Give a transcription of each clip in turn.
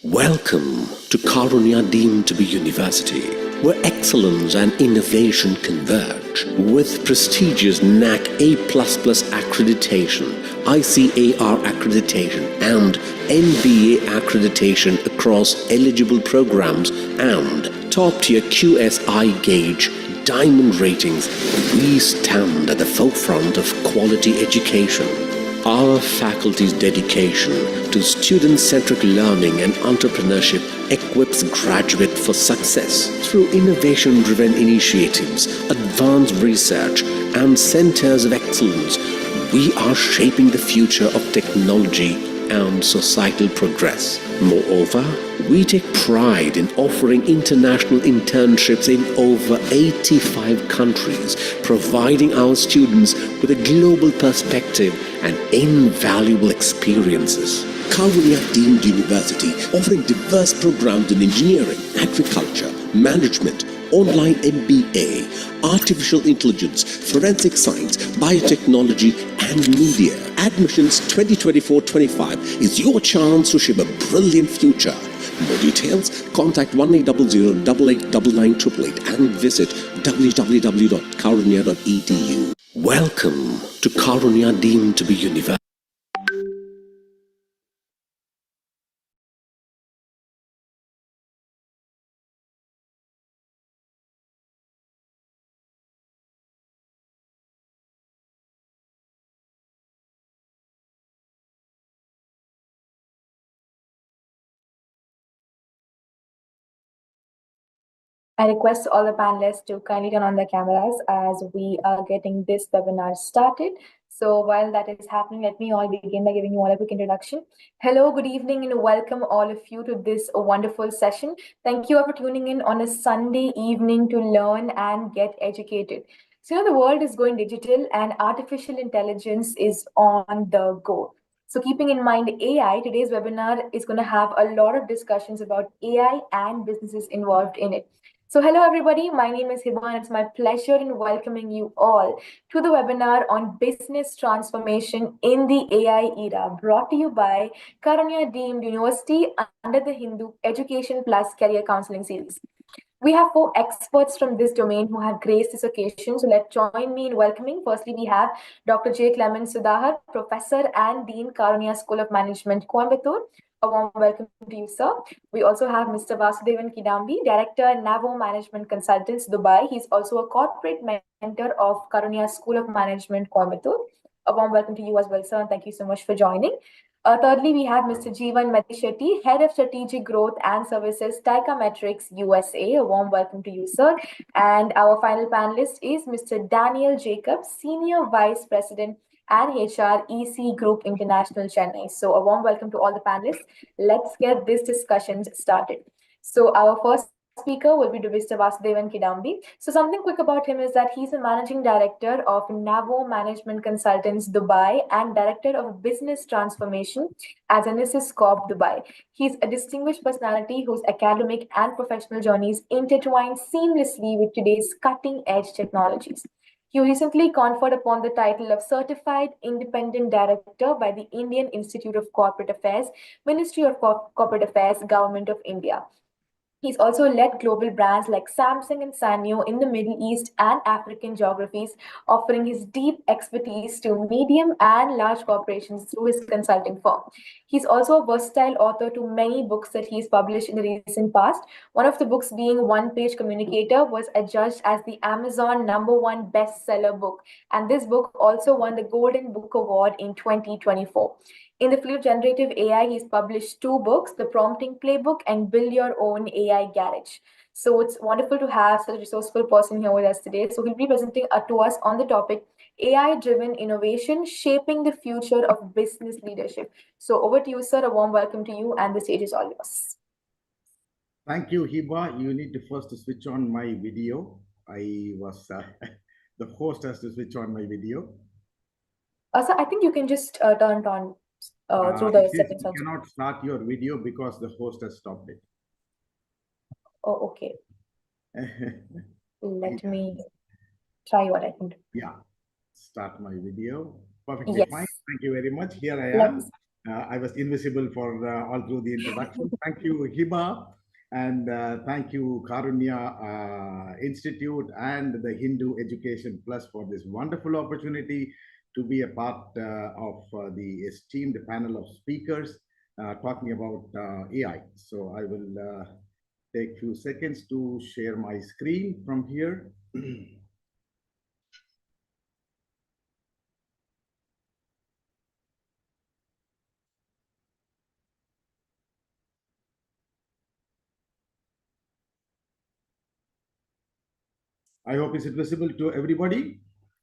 Welcome to Karunya deemed to be university, where excellence and innovation converge. With prestigious NAC A++ accreditation, ICAR accreditation and NBA accreditation across eligible programs and top-tier QSI gauge diamond ratings, we stand at the forefront of quality education. Our faculty's dedication to student-centric learning and entrepreneurship equips graduates for success through innovation-driven initiatives, advanced research, and centers of excellence. We are shaping the future of technology and societal progress. Moreover, we take pride in offering international internships in over 85 countries, providing our students with a global perspective and invaluable experiences. Karunya deemed university offering diverse programs in engineering, agriculture, management, online MBA, artificial intelligence, forensic science, biotechnology, and media. Admissions 2024-25 is your chance to shape a brilliant future. More details, contact 1800-889988 and visit www.karunya.edu. Welcome to Karunya deemed to be university. I request all the panelists to kindly turn on their cameras as we are getting this webinar started. So while that is happening, let me all begin by giving you all a quick introduction. Hello, good evening, and welcome all of you to this wonderful session. Thank you all for tuning in on a Sunday evening to learn and get educated. So the world is going digital and artificial intelligence is on the go. So keeping in mind AI, today's webinar is going to have a lot of discussions about AI and businesses involved in it. So hello everybody, my name is Hiba and it's my pleasure in welcoming you all to the webinar on business transformation in the AI era, brought to you by Karunya Deemed University under the Hindu Education Plus Career Counseling Series. We have 4 experts from this domain who have graced this occasion. So let's join me in welcoming. Firstly, we have Dr. J. Clement Sudhar, Professor and Dean, Karunya School of Management, Coimbatore. A warm welcome to you, sir. We also have Mr. Vasudevan Kidambi, Director, Navo Management Consultants, Dubai. He's also a corporate mentor of Karunya School of Management, Coimbatore. A warm welcome to you as well, sir, and thank you so much for joining. Thirdly, we have Mr. Jeevan Matishetty, Head of Strategic Growth and Services, Metrics USA. A warm welcome to you, sir. And our final panelist is Mr. Daniel Jacobs, Senior Vice President and HR EC Group International Chennai. So a warm welcome to all the panelists. Let's get this discussion started. So our first speaker will be Mr. Vasudevan Kidambi. So something quick about him is that he's a managing director of Navo Management Consultants Dubai and director of business transformation at Genesis Corp Dubai. He's a distinguished personality whose academic and professional journeys intertwine seamlessly with today's cutting-edge technologies. He recently conferred upon the title of Certified Independent Director by the Indian Institute of Corporate Affairs, Ministry of Corporate Affairs, Government of India. He's also led global brands like Samsung and Sanyo in the Middle East and African geographies, offering his deep expertise to medium and large corporations through his consulting firm. He's also a versatile author to many books that he's published in the recent past. One of the books being One Page Communicator was adjudged as the Amazon #1 bestseller book. And this book also won the Golden Book Award in 2024. In the field of generative AI, he's published 2 books, The Prompting Playbook and Build Your Own AI Garage. So it's wonderful to have such a resourceful person here with us today. So he'll be presenting to us on the topic AI-driven innovation, shaping the future of business leadership. So over to you, sir. A warm welcome to you, and the stage is all yours. Thank you, Hiba. You need to first switch on my video. I was the host has to switch on my video. So I think you can just turn it on through the settings. You cannot start your video because the host has stopped it. Oh, okay. Let me try what I can do. Yeah, start my video. Perfectly fine. Thank you very much. Here I am. I was invisible for all through the introduction. Thank you, Hiba, and thank you, Karunya Institute and the Hindu Education Plus for this wonderful opportunity to be a part of the esteemed panel of speakers talking about AI. So I will take few seconds to share my screen from here. I hope it's visible to everybody.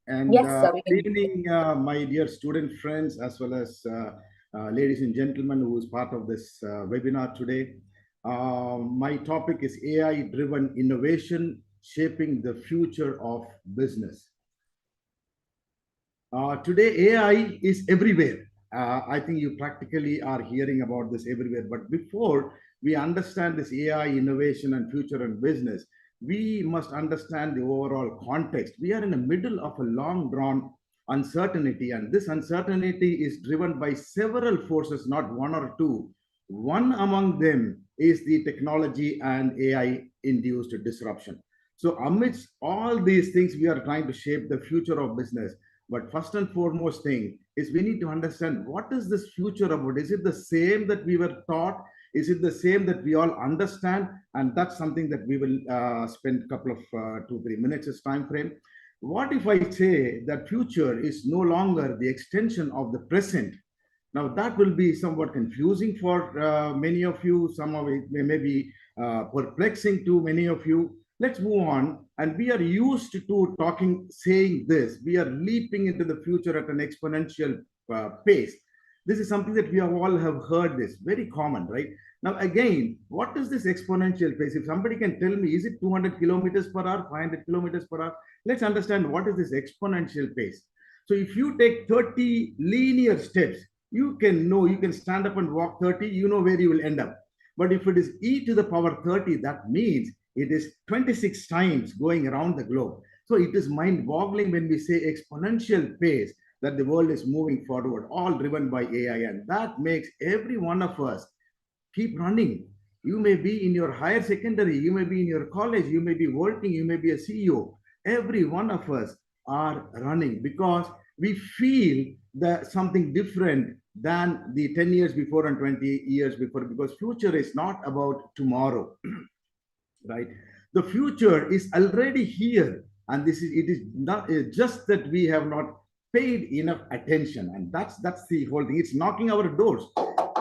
And Yes, sir. good evening, my dear student friends, as well as ladies and gentlemen who is part of this webinar today. My topic is AI-driven innovation, shaping the future of business. Today, AI is everywhere. I think you practically are hearing about this everywhere. But before we understand this AI innovation and future and business, we must understand the overall context. We are in the middle of a long drawn uncertainty, and this uncertainty is driven by several forces, not one or two. One among them is the technology and AI induced disruption. So, amidst all these things, we are trying to shape the future of business. But first and foremost thing is we need to understand what is this future about? Is it the same that we were taught? Is it the same that we all understand? And that's something that we will spend a couple of 2-3 minutes as time frame. What if I say that future is no longer the extension of the present? Now that will be somewhat confusing for many of you. Some of it may be perplexing to many of you. Let's move on. And we are used to talking, saying this. We are leaping into the future at an exponential pace. This is something that we all have heard this, very common, right? Now, again, what is this exponential pace? If somebody can tell me, is it 200 kilometers per hour, 500 kilometers per hour? Let's understand what is this exponential pace. So if you take 30 linear steps, you can know, you can stand up and walk 30, you know where you will end up. But if it is e to the power 30, that means it is 26 times going around the globe. So it is mind-boggling when we say exponential pace that the world is moving forward, all driven by AI. And that makes every one of us keep running. You may be in your higher secondary, you may be in your college, you may be working, you may be a CEO. Every one of us are running because we feel that something different than the 10 years before and 20 years before, because future is not about tomorrow. Right? The future is already here, and it is not just that we have not paid enough attention, and that's the whole thing. It's knocking our doors,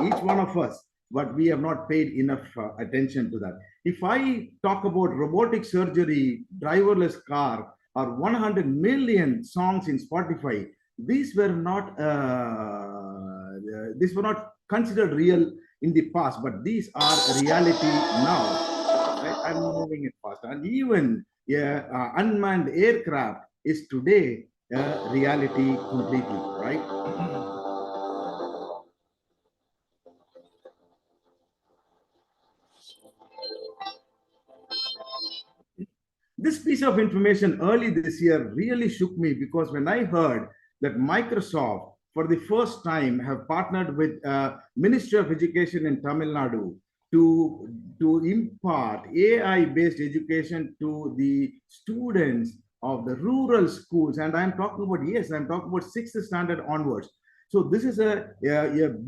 each one of us, but we have not paid enough attention to that. If I talk about robotic surgery, driverless car, or 100 million songs in Spotify, these were not considered real in the past, but these are reality now. Right? I'm moving it fast. And even unmanned aircraft is today a reality completely, right? This piece of information early this year really shook me because when I heard that Microsoft, for the first time, have partnered with Ministry of Education in Tamil Nadu to impart AI-based education to the students of the rural schools. And I'm talking about, yes, I'm talking about 6th standard onwards. So this is a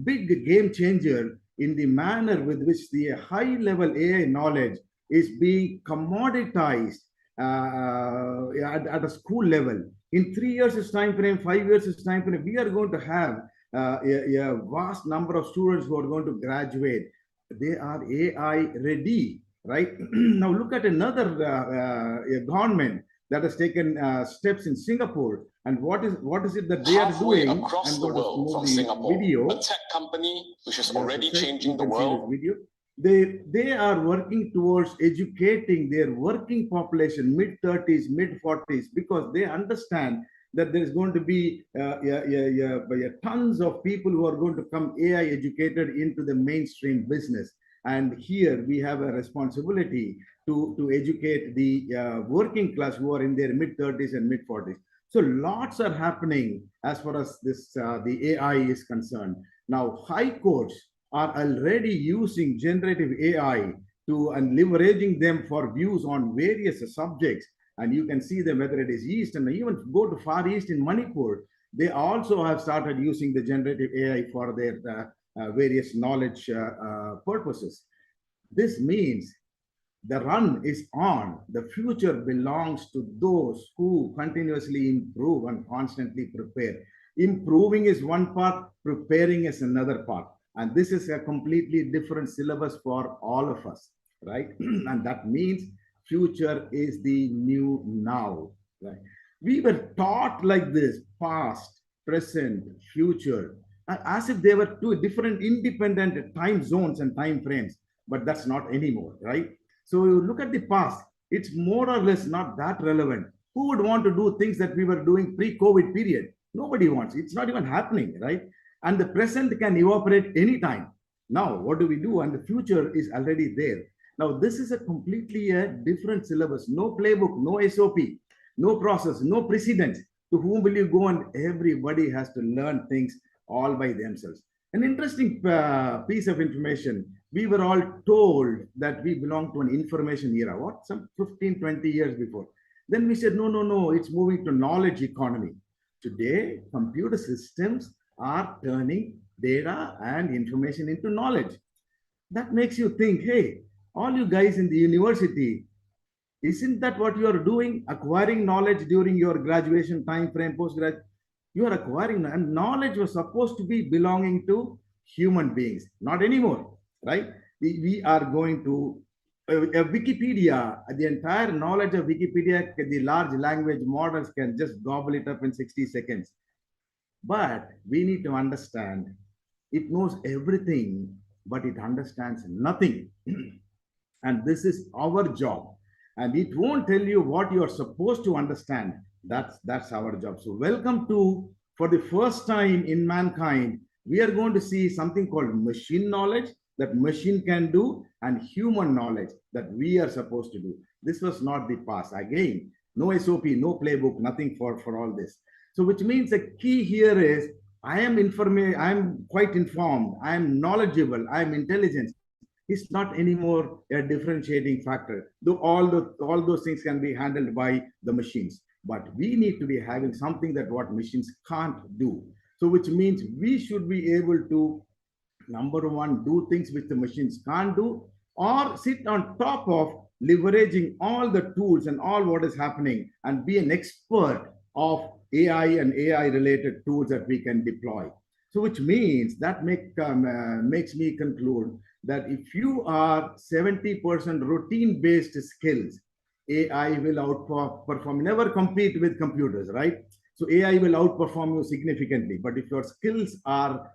big game changer in the manner with which the high-level AI knowledge is being commoditized at a school level. In 3 years' time frame, 5 years' time frame, we are going to have a vast number of students who are going to graduate. They are AI ready, right? Now look at another government that has taken steps in Singapore. And what is it that they are doing? Across the world from Singapore, a tech company which is already changing the world. They are working towards educating their working population, mid-30s, mid-40s, because they understand that there's going to be tons of people who are going to come AI educated into the mainstream business. And here we have a responsibility to educate the working class who are in their mid-30s and mid-40s. So lots are happening as far as this the AI is concerned. Now, high courts are already using generative AI and leveraging them for views on various subjects. And you can see them whether it is East, and even go to Far East in Manipur, they also have started using the generative AI for their various knowledge purposes. This means the run is on. The future belongs to those who continuously improve and constantly prepare. Improving is one part, preparing is another part. And this is a completely different syllabus for all of us, right? And that means future is the new now, right? We were taught like this: past, present, future, as if they were two different independent time zones and time frames. But that's not anymore, right? So you look at the past, it's more or less not that relevant. Who would want to do things that we were doing pre-COVID period? Nobody wants. It's not even happening, right? And the present can evaporate anytime. Now, what do we do? And the future is already there. Now, this is a completely different syllabus. No playbook, no SOP, no process, no precedent. To whom will you go? And everybody has to learn things all by themselves. An interesting piece of information. We were all told that we belong to an information era, what, some 15, 20 years before. Then we said, no, no, no, it's moving to knowledge economy. Today, computer systems are turning data and information into knowledge. That makes you think, hey, all you guys in the university, isn't that what you are doing? Acquiring knowledge during your graduation time frame, postgrad. You are acquiring, and knowledge was supposed to be belonging to human beings, not anymore, right? We are going to Wikipedia, the entire knowledge of Wikipedia, the large language models can just gobble it up in 60 seconds. But we need to understand it knows everything, but it understands nothing. And this is our job. And it won't tell you what you are supposed to understand. That's our job. So welcome to, for the first time in mankind, we are going to see something called machine knowledge that machine can do, and human knowledge that we are supposed to do. This was not the past. Again, no SOP, no playbook, nothing for all this. So which means the key here is I am quite informed, I am knowledgeable, I am intelligent. It's not anymore a differentiating factor. Though all those things can be handled by the machines. But we need to be having something that what machines can't do. So which means we should be able to, number one, do things which the machines can't do, or sit on top of leveraging all the tools and all what is happening and be an expert of AI and AI related tools that we can deploy. So which means that makes me conclude that if you are 70% routine based skills, AI will outperform, never compete with computers, right? So AI will outperform you significantly. But if your skills are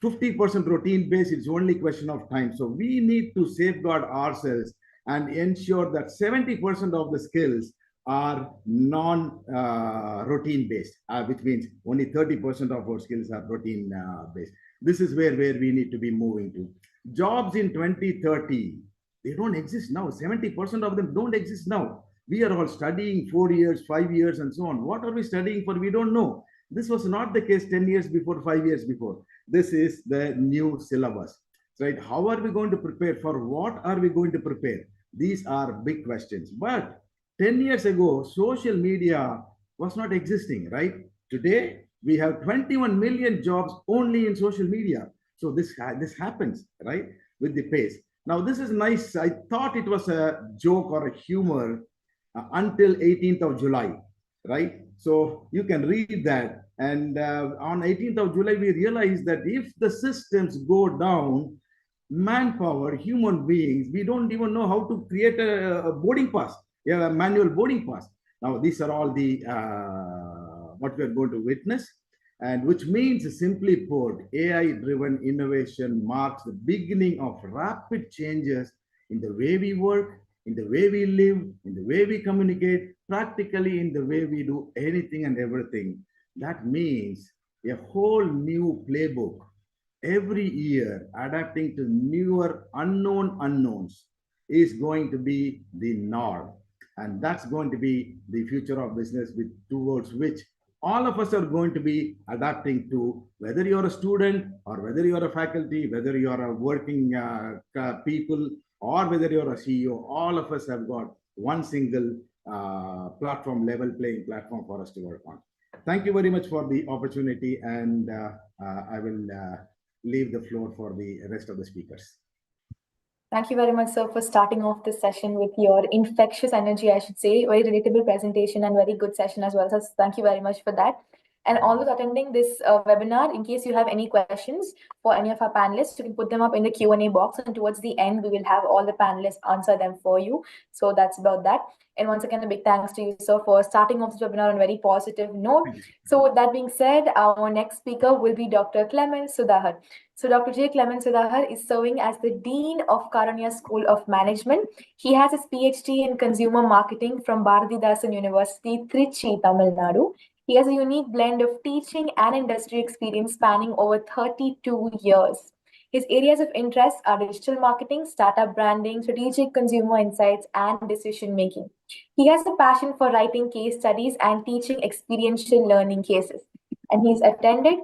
50% routine based, it's only question of time. So we need to safeguard ourselves and ensure that 70% of the skills are non-routine based, which means only 30% of our skills are routine based. This is where we need to be moving to. Jobs in 2030, they don't exist now. 70% of them don't exist now. We are all studying 4 years, 5 years, and so on. What are we studying for? We don't know. This was not the case 10 years before, 5 years before. This is the new syllabus, right? How are we going to prepare? For what are we going to prepare? These are big questions. But 10 years ago, social media was not existing, right? Today, we have 21 million jobs only in social media. So this happens, right, with the pace. Now, this is nice. I thought it was a joke or a humor until 18th of July, right? So you can read that. And on 18th of July, we realized that if the systems go down, manpower, human beings, we don't even know how to create a boarding pass, a manual boarding pass. Now, these are all the what we are going to witness. And which means, simply put, AI-driven innovation marks the beginning of rapid changes in the way we work, in the way we live, in the way we communicate, practically in the way we do anything and everything. That means a whole new playbook every year, adapting to newer unknown unknowns, is going to be the norm. And that's going to be the future of business, towards which all of us are going to be adapting to, whether you're a student or whether you're a faculty, whether you're a working people, or whether you're a CEO. All of us have got one single platform, level playing platform for us to work on. Thank you very much for the opportunity, and I will leave the floor for the rest of the speakers. Thank you very much, sir, for starting off this session with your infectious energy, I should say. Very relatable presentation and very good session as well. So thank you very much for that. And all those attending this webinar, in case you have any questions for any of our panelists, you can put them up in the Q&A box, and towards the end, we will have all the panelists answer them for you. So that's about that. And once again, a big thanks to you, sir, for starting off this webinar on a very positive note. So with that being said, our next speaker will be Dr. Clemens Sudhakar. So Dr. J. Clemens Sudhakar is serving as the Dean of Karunya School of Management. He has his PhD in Consumer Marketing from Bharathidasan University, Trichy, Tamil Nadu. He has a unique blend of teaching and industry experience spanning over 32 years. His areas of interest are digital marketing, startup branding, strategic consumer insights, and decision making. He has a passion for writing case studies and teaching experiential learning cases. And he's attended,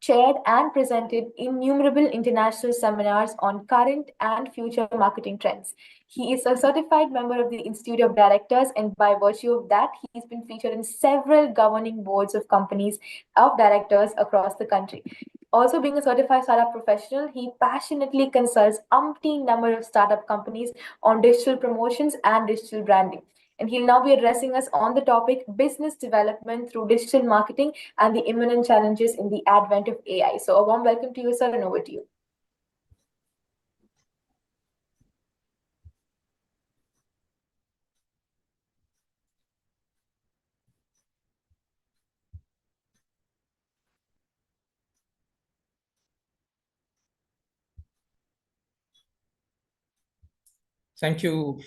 chaired, and presented innumerable international seminars on current and future marketing trends. He is a certified member of the Institute of Directors, and by virtue of that, he's been featured in several governing boards of companies of directors across the country. Also, being a certified startup professional, he passionately consults umpteen number of startup companies on digital promotions and digital branding. And he'll now be addressing us on the topic business development through digital marketing and the imminent challenges in the advent of AI. So a warm welcome to you, sir, and over to you. Thank you,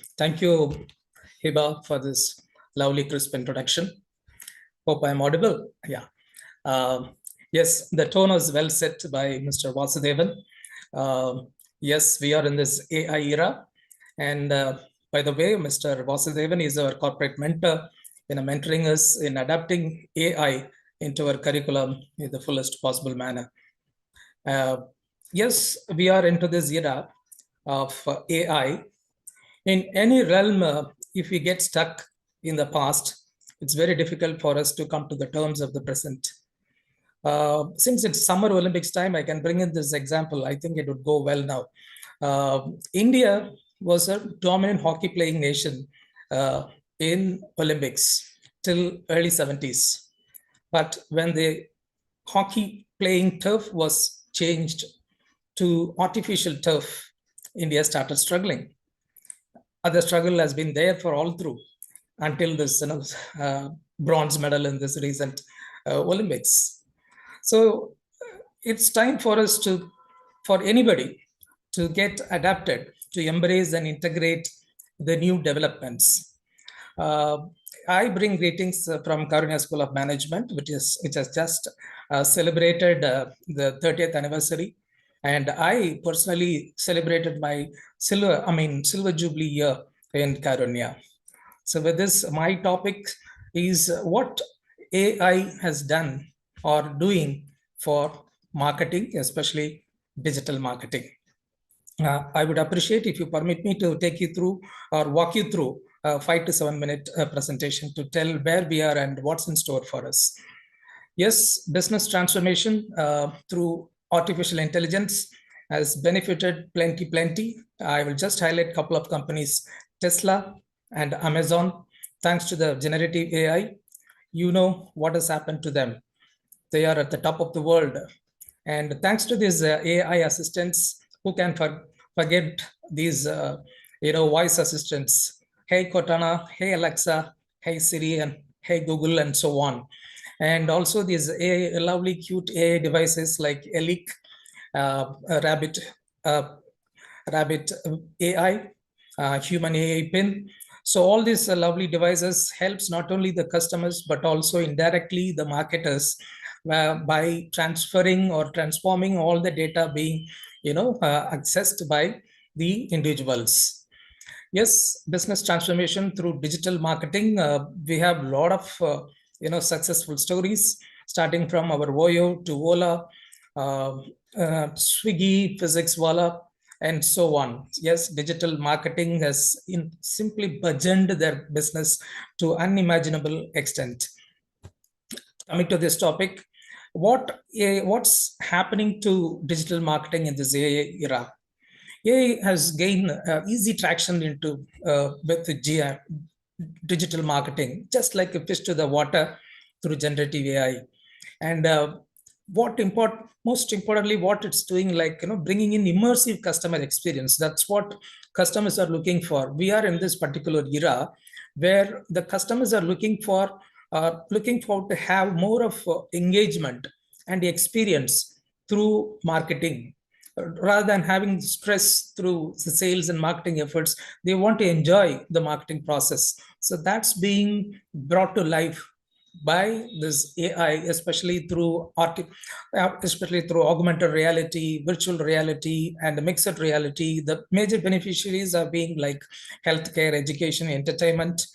Hiba, for this lovely, crisp introduction. Hope I'm audible. Yeah. Yes, the tone was well set by Mr. Vasudevan. Yes, we are in this AI era. And by the way, Mr. Vasudevan is our corporate mentor in mentoring us in adapting AI into our curriculum in the fullest possible manner. Yes, we are into this era of AI. In any realm, if we get stuck in the past, it's very difficult for us to come to the terms of the present. Since it's Summer Olympics time, I can bring in this example. I think it would go well now. India was a dominant hockey playing nation in Olympics till early 70s. But when the hockey playing turf was changed to artificial turf, India started struggling. The struggle has been there for all through until this bronze medal in this recent Olympics. So it's time for us for anybody to get adapted, to embrace and integrate the new developments. I bring greetings from Karunya School of Management, which has just celebrated the 30th anniversary. And I personally celebrated my silver jubilee year in Karunya. So with this, my topic is what AI has done or doing for marketing, especially digital marketing. I would appreciate if you permit me to take you through or walk you through a 5 to 7 minute presentation to tell where we are and what's in store for us. Yes, business transformation through artificial intelligence has benefited plenty. I will just highlight a couple of companies, Tesla and Amazon. Thanks to the generative AI, you know what has happened to them. They are at the top of the world. And thanks to these AI assistants, who can forget these voice assistants? Hey Cortana, hey Alexa, hey Siri, and hey Google, and so on. And also these lovely, cute AI devices like Elic, Rabbit AI, Human AI Pin. So all these lovely devices helps not only the customers, but also indirectly the marketers by transferring or transforming all the data being, accessed by the individuals. Yes, business transformation through digital marketing. We have a lot of successful stories, starting from our Voyo to Ola, Swiggy, Physics Wala, and so on. Yes, digital marketing has simply burgeoned their business to unimaginable extent. Coming to this topic, what's happening to digital marketing in this AI era? AI has gained easy traction into with the digital marketing, just like a fish to the water through generative AI. And most importantly, what it's doing, like bringing in immersive customer experience. That's what customers are looking for. We are in this particular era where the customers are looking forward to have more of engagement and experience through marketing. Rather than having stress through the sales and marketing efforts, they want to enjoy the marketing process. So that's being brought to life by this AI, especially through augmented reality, virtual reality, and mixed reality. The major beneficiaries are being like healthcare, education, entertainment,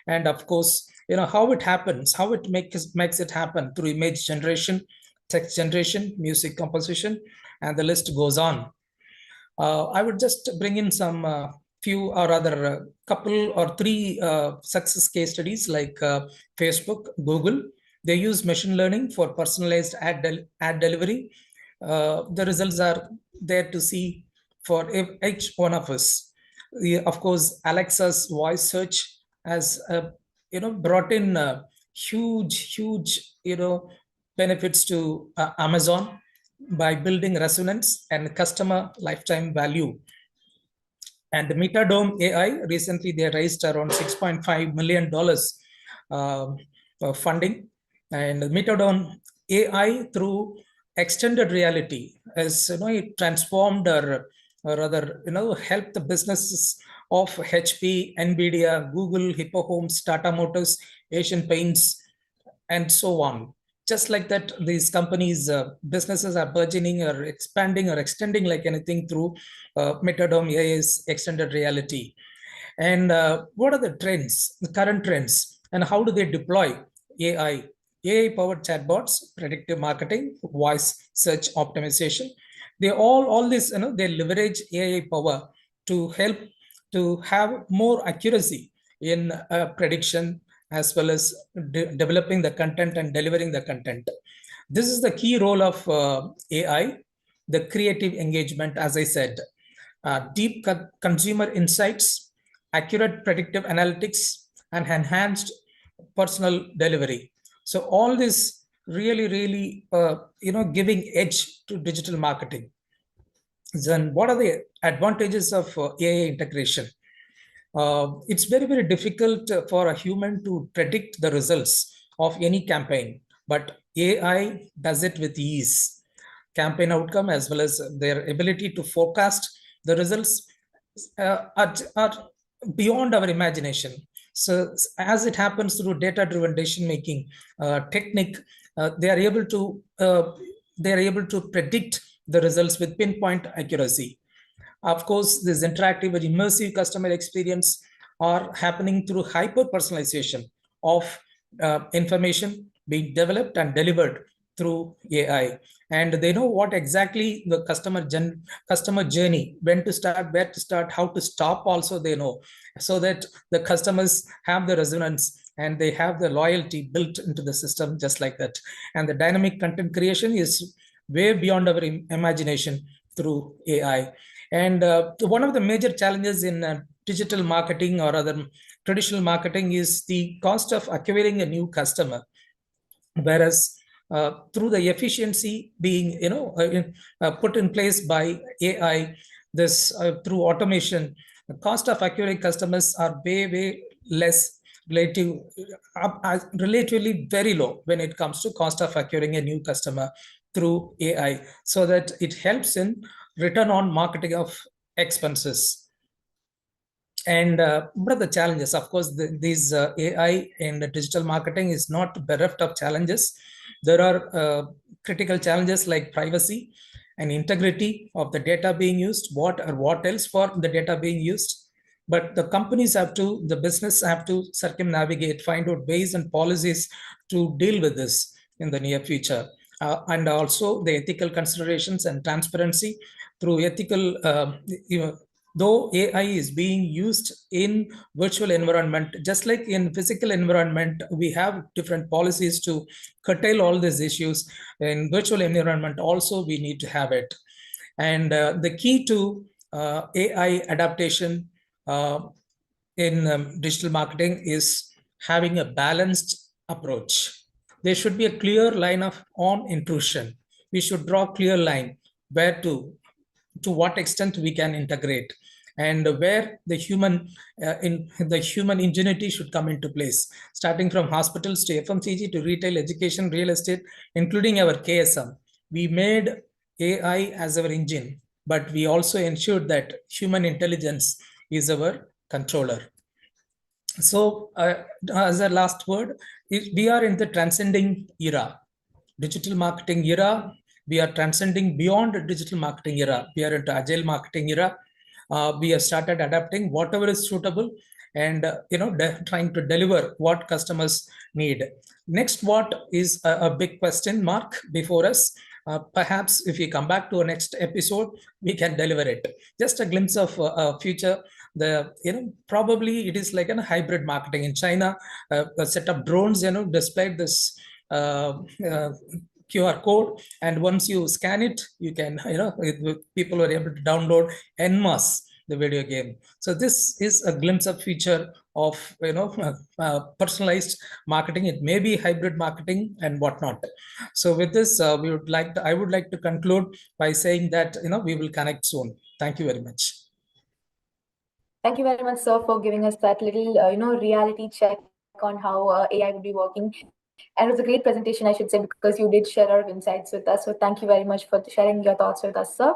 and of course, how it happens, how it makes it happen through image generation, text generation, music composition, and the list goes on. I would just bring in some few or rather couple or three success case studies like Facebook, Google. They use machine learning for personalized ad delivery. The results are there to see for each one of us. Of course, Alexa's voice search has brought in huge benefits to Amazon by building resonance and customer lifetime value. And the Metadome AI, recently they raised around $6.5 million funding. And Metadome AI through extended reality has it transformed or rather helped the businesses of HP, Nvidia, Google, Hippo Homes, Tata Motors, Asian Paints, and so on. Just like that, these companies, businesses are burgeoning or expanding or extending like anything through Metadome AI's extended reality. And what are the trends, the current trends, and how do they deploy AI? AI-powered chatbots, predictive marketing, voice search optimization. They all this, they leverage AI power to help to have more accuracy in prediction, as well as developing the content and delivering the content. This is the key role of AI, the creative engagement, as I said, deep consumer insights, accurate predictive analytics, and enhanced personal delivery. So all this really, giving edge to digital marketing. Then what are the advantages of AI integration? It's very difficult for a human to predict the results of any campaign, but AI does it with ease. Campaign outcome as well as their ability to forecast the results are beyond our imagination. So as it happens through data-driven decision-making technique, they are able to predict the results with pinpoint accuracy. Of course, this interactive and immersive customer experience are happening through hyper-personalization of information being developed and delivered through AI. And they know what exactly the customer journey, when to start, where to start, how to stop also they know, so that the customers have the resonance and they have the loyalty built into the system just like that. And the dynamic content creation is way beyond our imagination through AI. And one of the major challenges in digital marketing or other traditional marketing is the cost of acquiring a new customer. Whereas through the efficiency being put in place by AI, this through automation, the cost of acquiring customers are way less, relatively very low when it comes to cost of acquiring a new customer through AI, so that it helps in return on marketing of expenses. And what are the challenges? Of course, these AI and digital marketing is not bereft of challenges. There are critical challenges like privacy and integrity of the data being used, what else for the data being used. but the companies have to, the business have to circumnavigate, find out ways and policies to deal with this in the near future. And also the ethical considerations and transparency through ethical, though AI is being used in virtual environment, just like in physical environment, we have different policies to curtail all these issues. In virtual environment also, we need to have it. And the key to AI adaptation in digital marketing is having a balanced approach. There should be a clear line of on intrusion. We should draw a clear line where to what extent we can integrate, and where the human human ingenuity should come into place, starting from hospitals to FMCG to retail, education, real estate, including our KSM. We made AI as our engine, but we also ensured that human intelligence is our controller. So as a last word, we are in the transcending era, digital marketing era. We are transcending beyond digital marketing era. We are into agile marketing era. We have started adapting whatever is suitable, and trying to deliver what customers need. Next, what is a big question mark before us? Perhaps if we come back to a next episode, we can deliver it. Just a glimpse of future. Probably it is like a hybrid marketing in China. A set of drones displayed this QR code, and once you scan it, you can people are able to download en masse the video game. So this is a glimpse of future of personalized marketing. It may be hybrid marketing and whatnot. So with this, I would like to conclude by saying that we will connect soon. Thank you very much. Thank you very much, sir, for giving us that little reality check on how AI will be working. And it was a great presentation, I should say, because you did share a lot of insights with us. So thank you very much for sharing your thoughts with us, sir.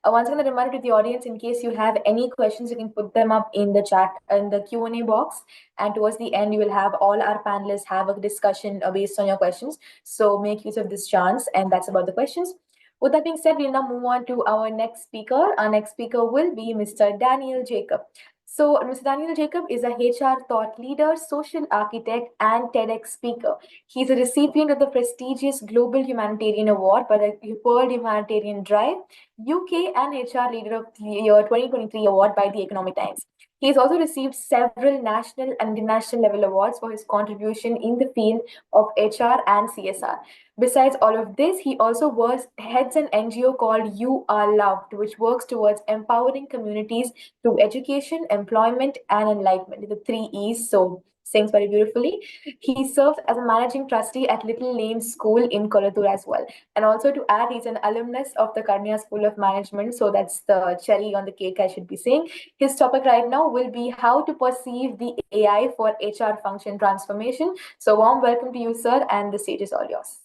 Once again, a reminder to the audience, in case you have any questions, you can put them up in the chat, in the Q&A box. And towards the end, you will have all our panelists have a discussion based on your questions. So make use of this chance. And that's about the questions. With that being said, we'll now move on to our next speaker. Our next speaker will be Mr. Daniel Jacob. So Mr. Daniel Jacob is a HR thought leader, social architect, and TEDx speaker. He's a recipient of the prestigious Global Humanitarian Award by the World Humanitarian Drive, UK and HR Leader of the Year 2023 Award by the Economic Times. He has also received several national and international level awards for his contribution in the field of HR and CSR. Besides all of this, he also heads an NGO called You Are Loved, which works towards empowering communities through education, employment, and enlightenment, the 3 E's. So sings very beautifully. He serves as a managing trustee at Little Lane School in Kolattur as well. And also to add, he's an alumnus of the Karunya School of Management. So that's the cherry on the cake, I should be saying. His topic right now will be how to perceive the AI for HR function transformation. So warm welcome to you, sir, and the stage is all yours.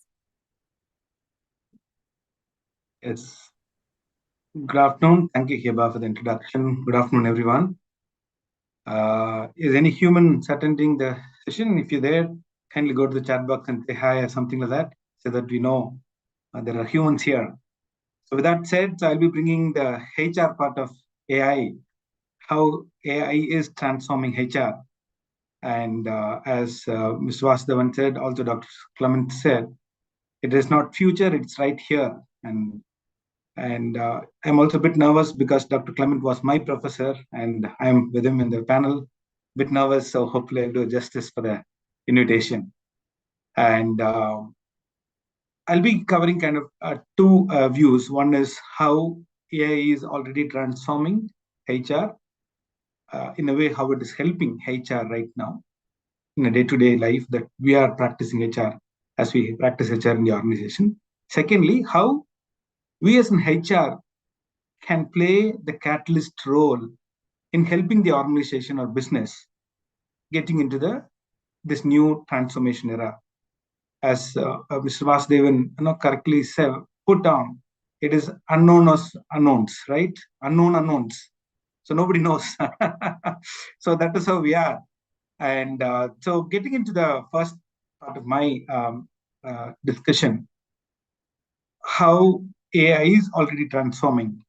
Yes. Good afternoon. Thank you, Heba, for the introduction. Good afternoon, everyone. Is any human attending the session? If you're there, kindly go to the chat box and say hi or something like that, so that we know there are humans here. So with that said, I'll be bringing the HR part of AI, how AI is transforming HR. And as Mr. Vasudevan said, also Dr. Clement said, it is not future, it's right here. And I'm also a bit nervous because Dr. Clement was my professor and I'm with him in the panel. Bit nervous, so hopefully I'll do justice for the invitation. And I'll be covering kind of two views. One is how AI is already transforming HR, in a way how it is helping HR right now in a day-to-day life that we are practicing HR as we practice HR in the organization. Secondly, how we as an HR can play the catalyst role in helping the organization or business getting into this new transformation era. As Mr. Vasudevan correctly said, put down, it is unknown as unknowns, right? Unknown unknowns. So nobody knows. So that is how we are. And so getting into the first part of my discussion, how AI is already transforming.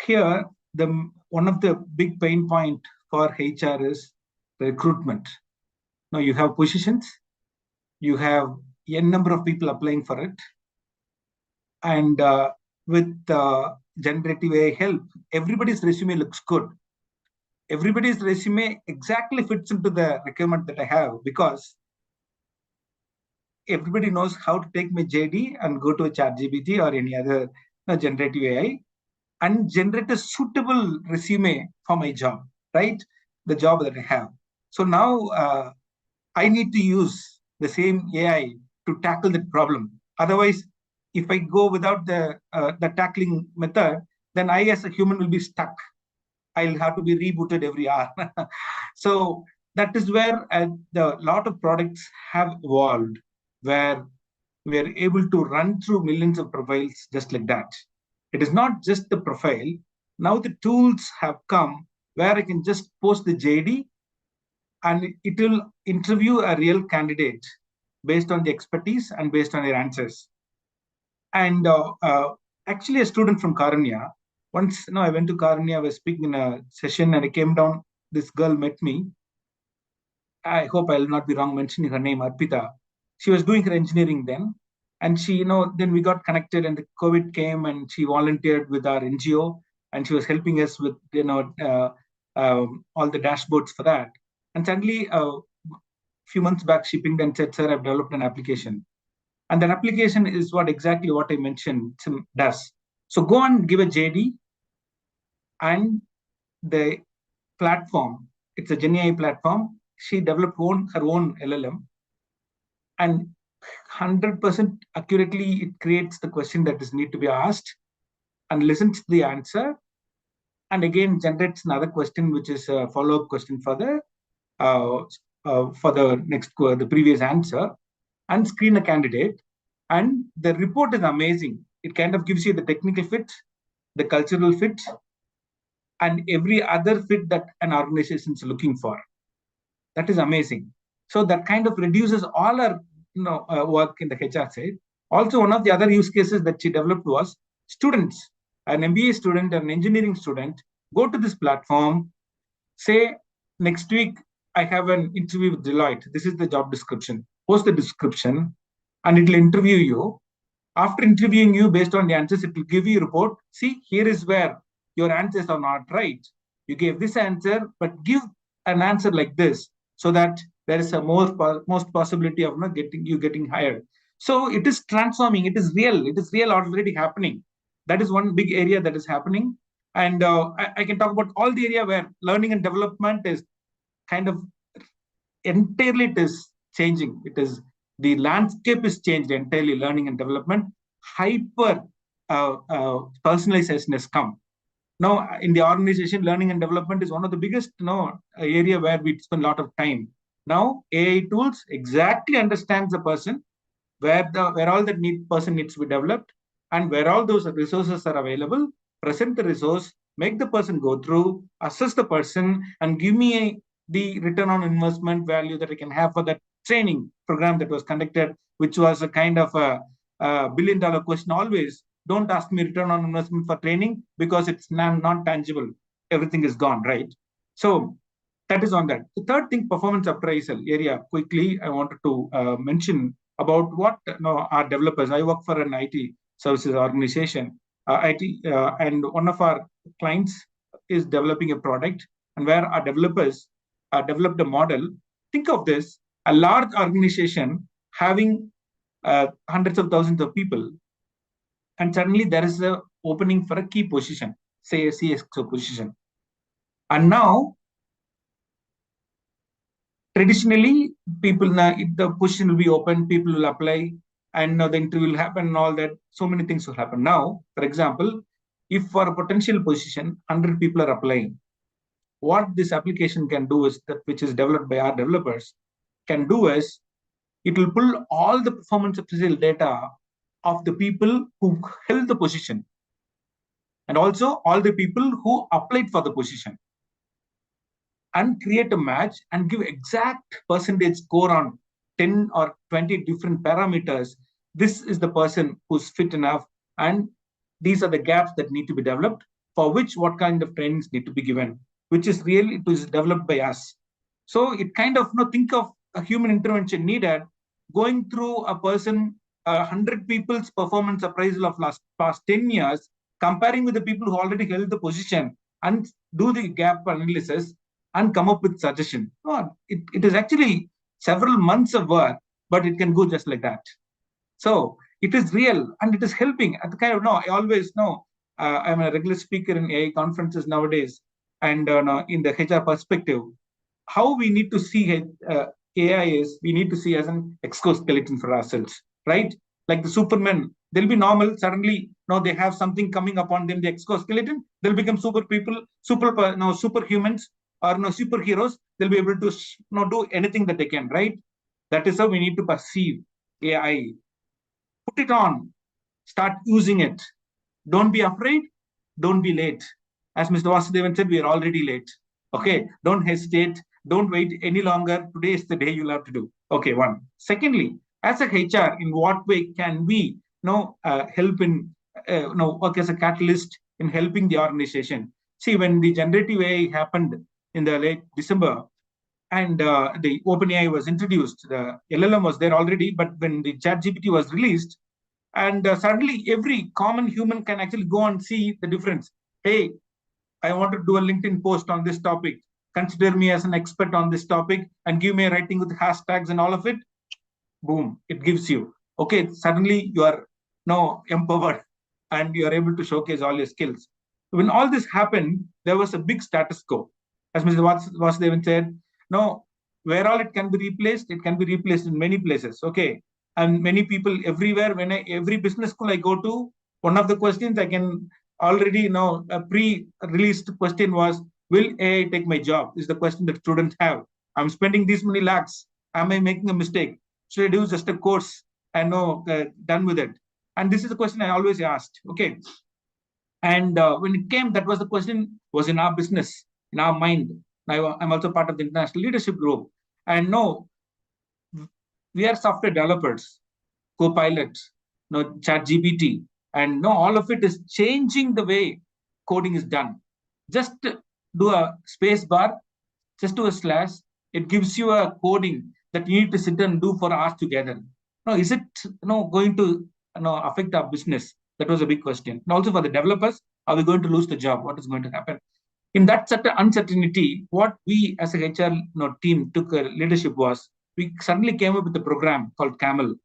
Here, the one of the big pain point for HR is recruitment. Now you have positions, you have n number of people applying for it, and with generative AI help, everybody's resume looks good. Everybody's resume exactly fits into the requirement that I have, because everybody knows how to take my JD and go to a ChatGPT or any other generative AI and generate a suitable resume for my job, right? The job that I have. So now I need to use the same AI to tackle that problem. Otherwise, if I go without the tackling method, then I as a human will be stuck. I'll have to be rebooted every hour. So that is where the lot of products have evolved, where we are able to run through millions of profiles just like that. It is not just the profile. Now the tools have come where I can just post the JD and it will interview a real candidate based on the expertise and based on their answers. And actually a student from Karunya, once I went to Karunya, I was speaking in a session and I came down, this girl met me. I hope I'll not be wrong mentioning her name, Arpita. She was doing her engineering then. And she, then we got connected and the COVID came and she volunteered with our NGO and she was helping us with, all the dashboards for that. And suddenly, a few months back, she pinged and said, sir, I've developed an application. And that application is exactly what I mentioned does. So go and give a JD and the platform, it's a GenAI platform. She developed her own LLM and 100% accurately, it creates the question that is need to be asked and listens to the answer. And again, generates another question, which is a follow-up question for the the previous answer, and screen a candidate. And the report is amazing. It kind of gives you the technical fit, the cultural fit, and every other fit that an organization is looking for. That is amazing. So that kind of reduces all our work in the HR side. Also, one of the other use cases that she developed was students, an MBA student, an engineering student, go to this platform, say, next week, I have an interview with Deloitte. This is the job description. Post the description, and it will interview you. After interviewing you based on the answers, it will give you a report. See, here is where your answers are not right. You gave this answer, but give an answer like this so that there is a most possibility of getting hired. So it is transforming. It is real. It is real already happening. That is one big area that is happening. And I can talk about all the area where learning and development is kind of entirely it is changing. It is the landscape is changed entirely. Learning and development, hyper personalization has come. Now in the organization, learning and development is one of the biggest area where we spend a lot of time. Now AI tools exactly understands the person, where all that person needs to be developed, and where all those resources are available. Present the resource, make the person go through, assess the person, and give me the return on investment value that I can have for that training program that was conducted, which was a kind of a $1 billion question always. Don't ask me return on investment for training because it's non-tangible. Everything is gone, right? So that is on that. The third thing, performance appraisal area. Quickly, I wanted to mention about what our developers. I work for an IT services organization, and one of our clients is developing a product, and where our developers developed a model. Think of this: a large organization having hundreds of thousands of people, and suddenly there is an opening for a key position, say a CXO position, and now traditionally, the position will be open, people will apply, and the interview will happen and all that. So many things will happen. Now, for example, if for a potential position, 100 people are applying, what this application can do is that, which is developed by our developers, can do is it will pull all the performance appraisal data of the people who held the position and also all the people who applied for the position, and create a match and give exact percentage score on 10 or 20 different parameters. This is the person who's fit enough, and these are the gaps that need to be developed. for which what kind of trainings need to be given, which is really it is developed by us. So it kind of think of a human intervention needed, going through a person 100 people's performance appraisal of past 10 years, comparing with the people who already held the position and do the gap analysis and come up with suggestion. No, it is actually several months of work, but it can go just like that. So it is real and it is helping. At the kind of I always know I'm a regular speaker in AI conferences nowadays, and in the HR perspective, how we need to see AI is we need to see as an exoskeleton for ourselves, right? Like the Superman, they'll be normal. Suddenly, they have something coming upon them, the exoskeleton. They'll become super people, superhumans, or superheroes. They'll be able to do anything that they can, right? That is how we need to perceive AI. Put it on, start using it. Don't be afraid. Don't be late. As Mr. Vasudevan said, we are already late. Okay, don't hesitate. Don't wait any longer. Today is the day you'll have to do. Okay, one. Secondly, as a HR, in what way can we help in work as a catalyst in helping the organization? See, when the generative AI happened in the late December, and the OpenAI was introduced, the LLM was there already, but when the ChatGPT was released, and suddenly every common human can actually go and see the difference. Hey, I want to do a LinkedIn post on this topic. Consider me as an expert on this topic and give me a writing with hashtags and all of it. Boom, it gives you. Okay, suddenly you are now empowered and you are able to showcase all your skills. When all this happened, there was a big status quo. As Mr. Vasudevan said, where all it can be replaced in many places. Okay. And many people everywhere, every business school I go to, one of the questions I can already a pre-released question was, will AI take my job? Is the question that students have. I'm spending these many lakhs. Am I making a mistake? Should I do just a course and done with it? And this is the question I always asked. Okay. And when it came, that was the question was in our business, in our mind. Now, I'm also part of the international leadership group. And we are software developers, co-pilots, ChatGPT, and all of it is changing the way coding is done. Just do a space bar, just do a slash. It gives you a coding that you need to sit and do for hours together. Now, is it going to affect our business? That was a big question. And also for the developers, are we going to lose the job? What is going to happen? In that certain uncertainty, what we as a HR team took leadership was, we suddenly came up with a program called CAMEL.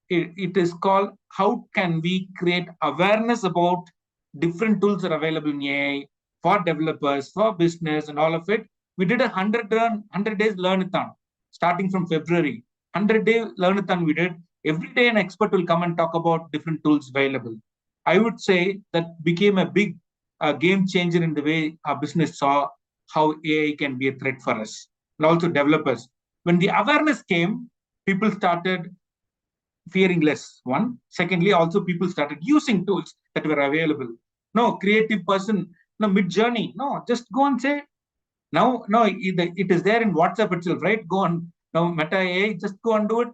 It is called how can we create awareness about different tools that are available in AI for developers, for business, and all of it. We did 100 days learn-a-thon starting from February. 100-day learn-a-thon we did. Every day an expert will come and talk about different tools available. I would say that became a big game changer in the way our business saw how AI can be a threat for us, and also developers. When the awareness came, people started fearing less. One. Secondly, also people started using tools that were available. Creative person, Mid-Journey. Just go and say, it is there in WhatsApp itself, right? Go on, Meta AI, just go and do it.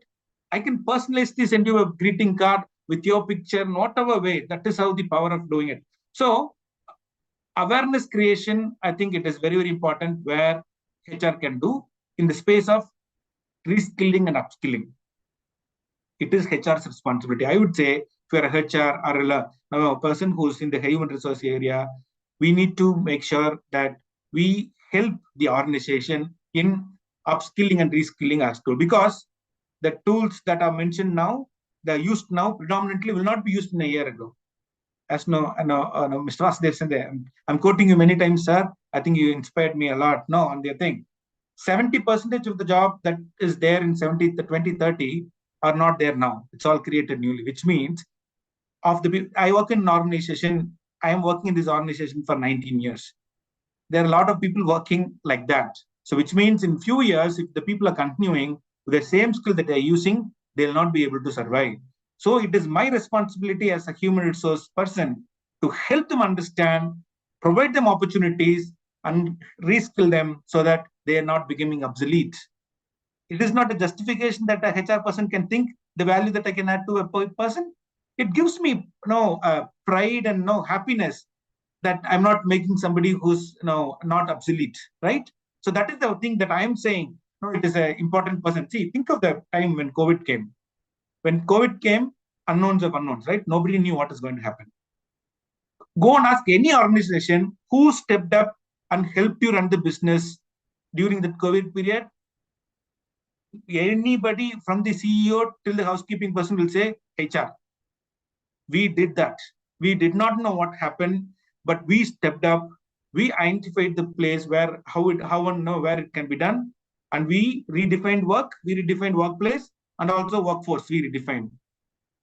I can personally send you a greeting card with your picture in whatever way. That is how the power of doing it. So awareness creation, I think it is very, very important where HR can do in the space of reskilling and upskilling. It is HR's responsibility. I would say if you're a HR or a person who's in the human resource area, we need to make sure that we help the organization in upskilling and reskilling as tool, because the tools that are mentioned now, they're used now predominantly will not be used in a year ago. As Mr. Vasudevan, I'm quoting you many times, sir. I think you inspired me a lot. On the thing, 70% of the job that is there in 2030 are not there now. It's all created newly, which means I work in an organization. I am working in this organization for 19 years. There are a lot of people working like that. So which means in few years, if the people are continuing with the same skill that they're using, they'll not be able to survive. So it is my responsibility as a human resource person to help them understand, provide them opportunities, and reskill them so that they are not becoming obsolete. It is not a justification that a HR person can think the value that I can add to a person. It gives me pride and happiness that I'm not making somebody who's not obsolete, right? So that is the thing that I am saying. No, it is an important person. See, think of the time when COVID came. When COVID came, unknowns of unknowns, right? Nobody knew what is going to happen. Go and ask any organization who stepped up and helped you run the business during the COVID period. Anybody from the CEO till the housekeeping person will say, HR. We did that. We did not know what happened, but we stepped up. We identified the place where where it can be done, and we redefined work, we redefined workplace, and also workforce we redefined.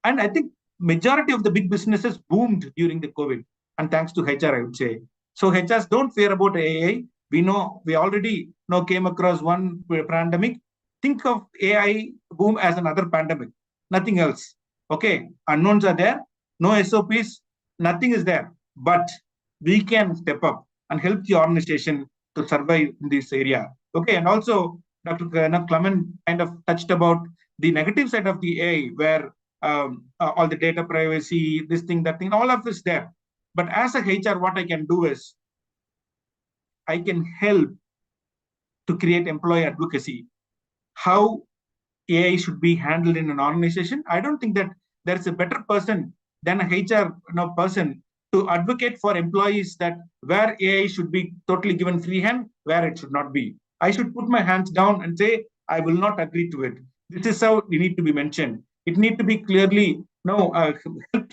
And I think majority of the big businesses boomed during the COVID, and thanks to HR, I would say. So HRs don't fear about AI. We already came across one pandemic. Think of AI boom as another pandemic, nothing else. Okay, unknowns are there, no SOPs, nothing is there. But we can step up and help the organization to survive in this area. Okay, and also Dr. Clement kind of touched about the negative side of the AI, where all the data privacy, this thing, that thing, all of this there. But as a HR, what I can do is I can help to create employee advocacy. How AI should be handled in an organization. I don't think that there's a better person than a HR person to advocate for employees that where AI should be totally given free hand, where it should not be. I should put my hands down and say, I will not agree to it. This is how it need to be mentioned. It need to be clearly help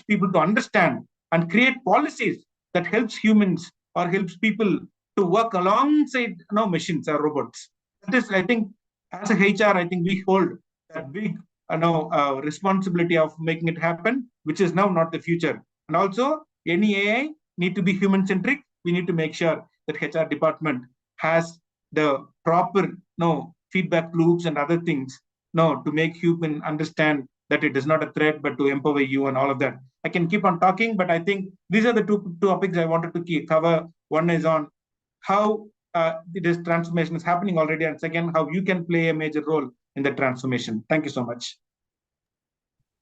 people to understand and create policies that helps humans or helps people to work alongside machines or robots. That is, I think, as a HR, I think we hold that big responsibility of making it happen, which is now not the future. And also, any AI need to be human-centric. We need to make sure that HR department has the proper feedback loops and other things to make human understand that it is not a threat, but to empower you and all of that. I can keep on talking, but I think these are the two topics I wanted to cover. One is on how this transformation is happening already, and second, how you can play a major role in the transformation. Thank you so much.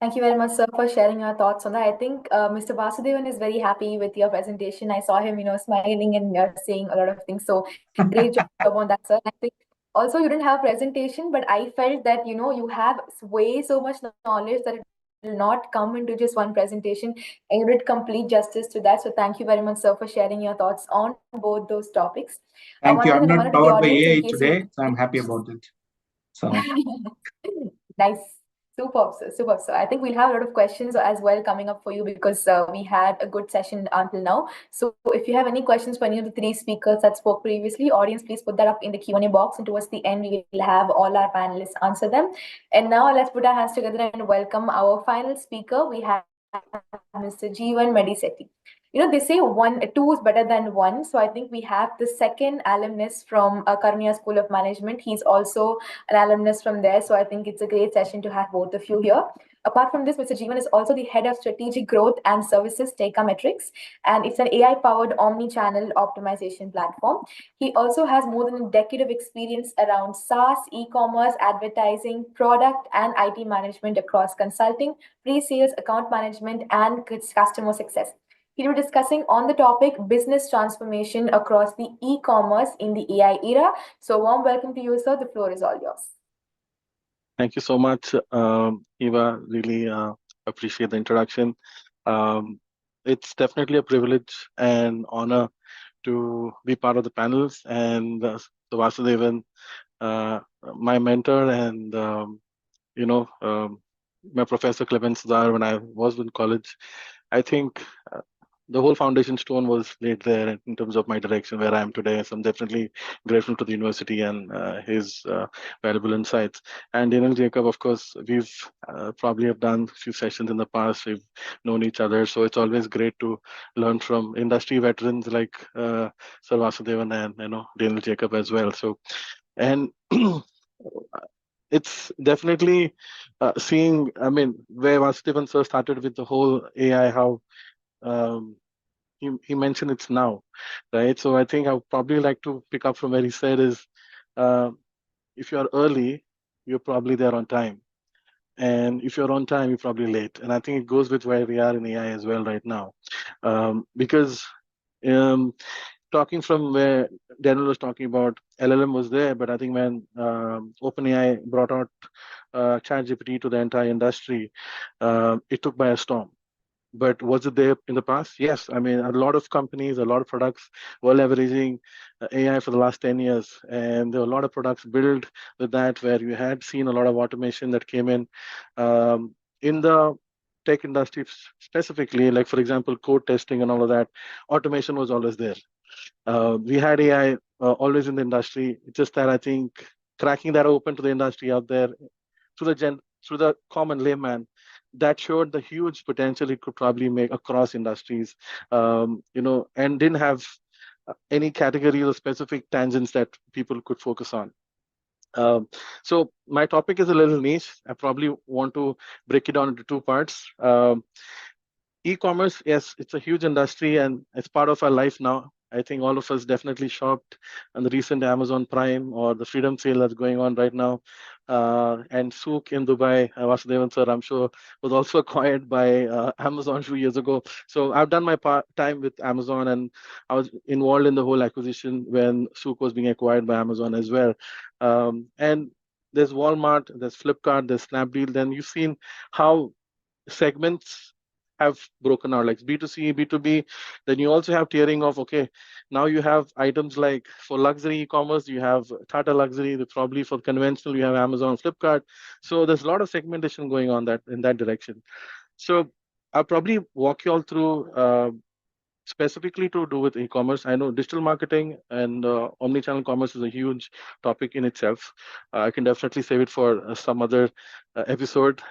Thank you very much, sir, for sharing your thoughts on that. I think Mr. Vasudevan is very happy with your presentation. I saw him, smiling and saying a lot of things. So great job on that, sir. I think also you didn't have a presentation, but I felt that, you have way so much knowledge that it will not come into just one presentation, and you did complete justice to that. So thank you very much, sir, for sharing your thoughts on both those topics. Thank you. I'm not powered by AI today, so I'm happy about it. So nice. Superb, sir. Superb, sir. I think we'll have a lot of questions as well coming up for you, because we had a good session until now. So if you have any questions for any of the three speakers that spoke previously, audience, please put that up in the Q&A box, and towards the end, we will have all our panelists answer them. And now let's put our hands together and welcome our final speaker. We have Mr. Jeevan Medisetti. They say two is better than one. So I think we have the second alumnus from Karunya School of Management. He's also an alumnus from there. So I think it's a great session to have both of you here. Apart from this, Mr. Jeevan is also the head of strategic growth and services, Metrics, and it's an AI-powered omni-channel optimization platform. He also has more than a decade of experience around SaaS, e-commerce, advertising, product, and IT management across consulting, pre-sales, account management, and customer success. He'll be discussing on the topic business transformation across the e-commerce in the AI era. So warm welcome to you, sir. The floor is all yours. Thank you so much, Eva. Really appreciate the introduction. It's definitely a privilege and honor to be part of the panels. And Vasudevan, my mentor and, my professor Clement Sudar, when I was in college, I think the whole foundation stone was laid there in terms of my direction where I am today. So I'm definitely grateful to the university and his valuable insights. And Daniel Jacob, of course, we've probably have done a few sessions in the past. We've known each other. So it's always great to learn from industry veterans like Sir Vasudevan and, Daniel Jacob as well. So, and it's definitely seeing, where Vasudevan sir started with the whole AI, how he mentioned it's now, right? So I think I would probably like to pick up from where he said is, if you're early, you're probably there on time. And if you're on time, you're probably late. And I think it goes with where we are in AI as well right now. Because Talking from where Daniel was talking about, LLM was there, but I think when OpenAI brought out ChatGPT to the entire industry, it took by a storm. But was it there in the past? Yes. I mean, a lot of companies, a lot of products were leveraging AI for the last 10 years. And there were a lot of products built with that where you had seen a lot of automation that came in the tech industry specifically, like, for example, code testing and all of that, automation was always there. We had AI always in the industry. It's just that I think cracking that open to the industry out there through the common layman, that showed the huge potential it could probably make across industries, and didn't have any categories or specific tangents that people could focus on. So my topic is a little niche. I probably want to break it down into two parts. E-commerce, yes, it's a huge industry and it's part of our life now. I think all of us definitely shopped on the recent Amazon Prime or the Freedom Sale that's going on right now. And Souk in Dubai, Vasudevan sir, I'm sure, was also acquired by Amazon a few years ago. So I've done my time with Amazon, and I was involved in the whole acquisition when Souk was being acquired by Amazon as well. And there's Walmart, there's Flipkart, there's Snapdeal. Then you've seen how segments have broken out, like B2C, B2B. Then you also have tiering of, okay, now you have items like for luxury e-commerce, you have Tata Luxury, probably for conventional, you have Amazon, Flipkart. So there's a lot of segmentation going on in that direction. So I'll probably walk you all through specifically to do with e-commerce. I know digital marketing and omni-channel commerce is a huge topic in itself. I can definitely save it for some other episode.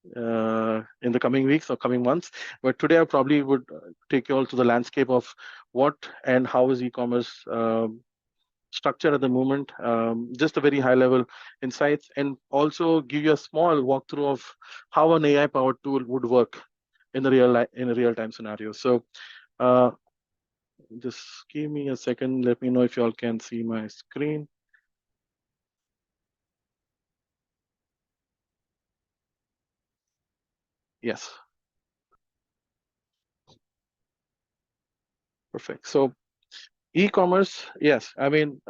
In the coming weeks or coming months. But today I probably would take you all to the landscape of what and how is e-commerce structured at the moment, just a very high level insights, and also give you a small walkthrough of how an AI powered tool would work in a real time scenario. So just give me a second. Let me know if you all can see my screen. Yes. Perfect. So e-commerce, yes. I mean,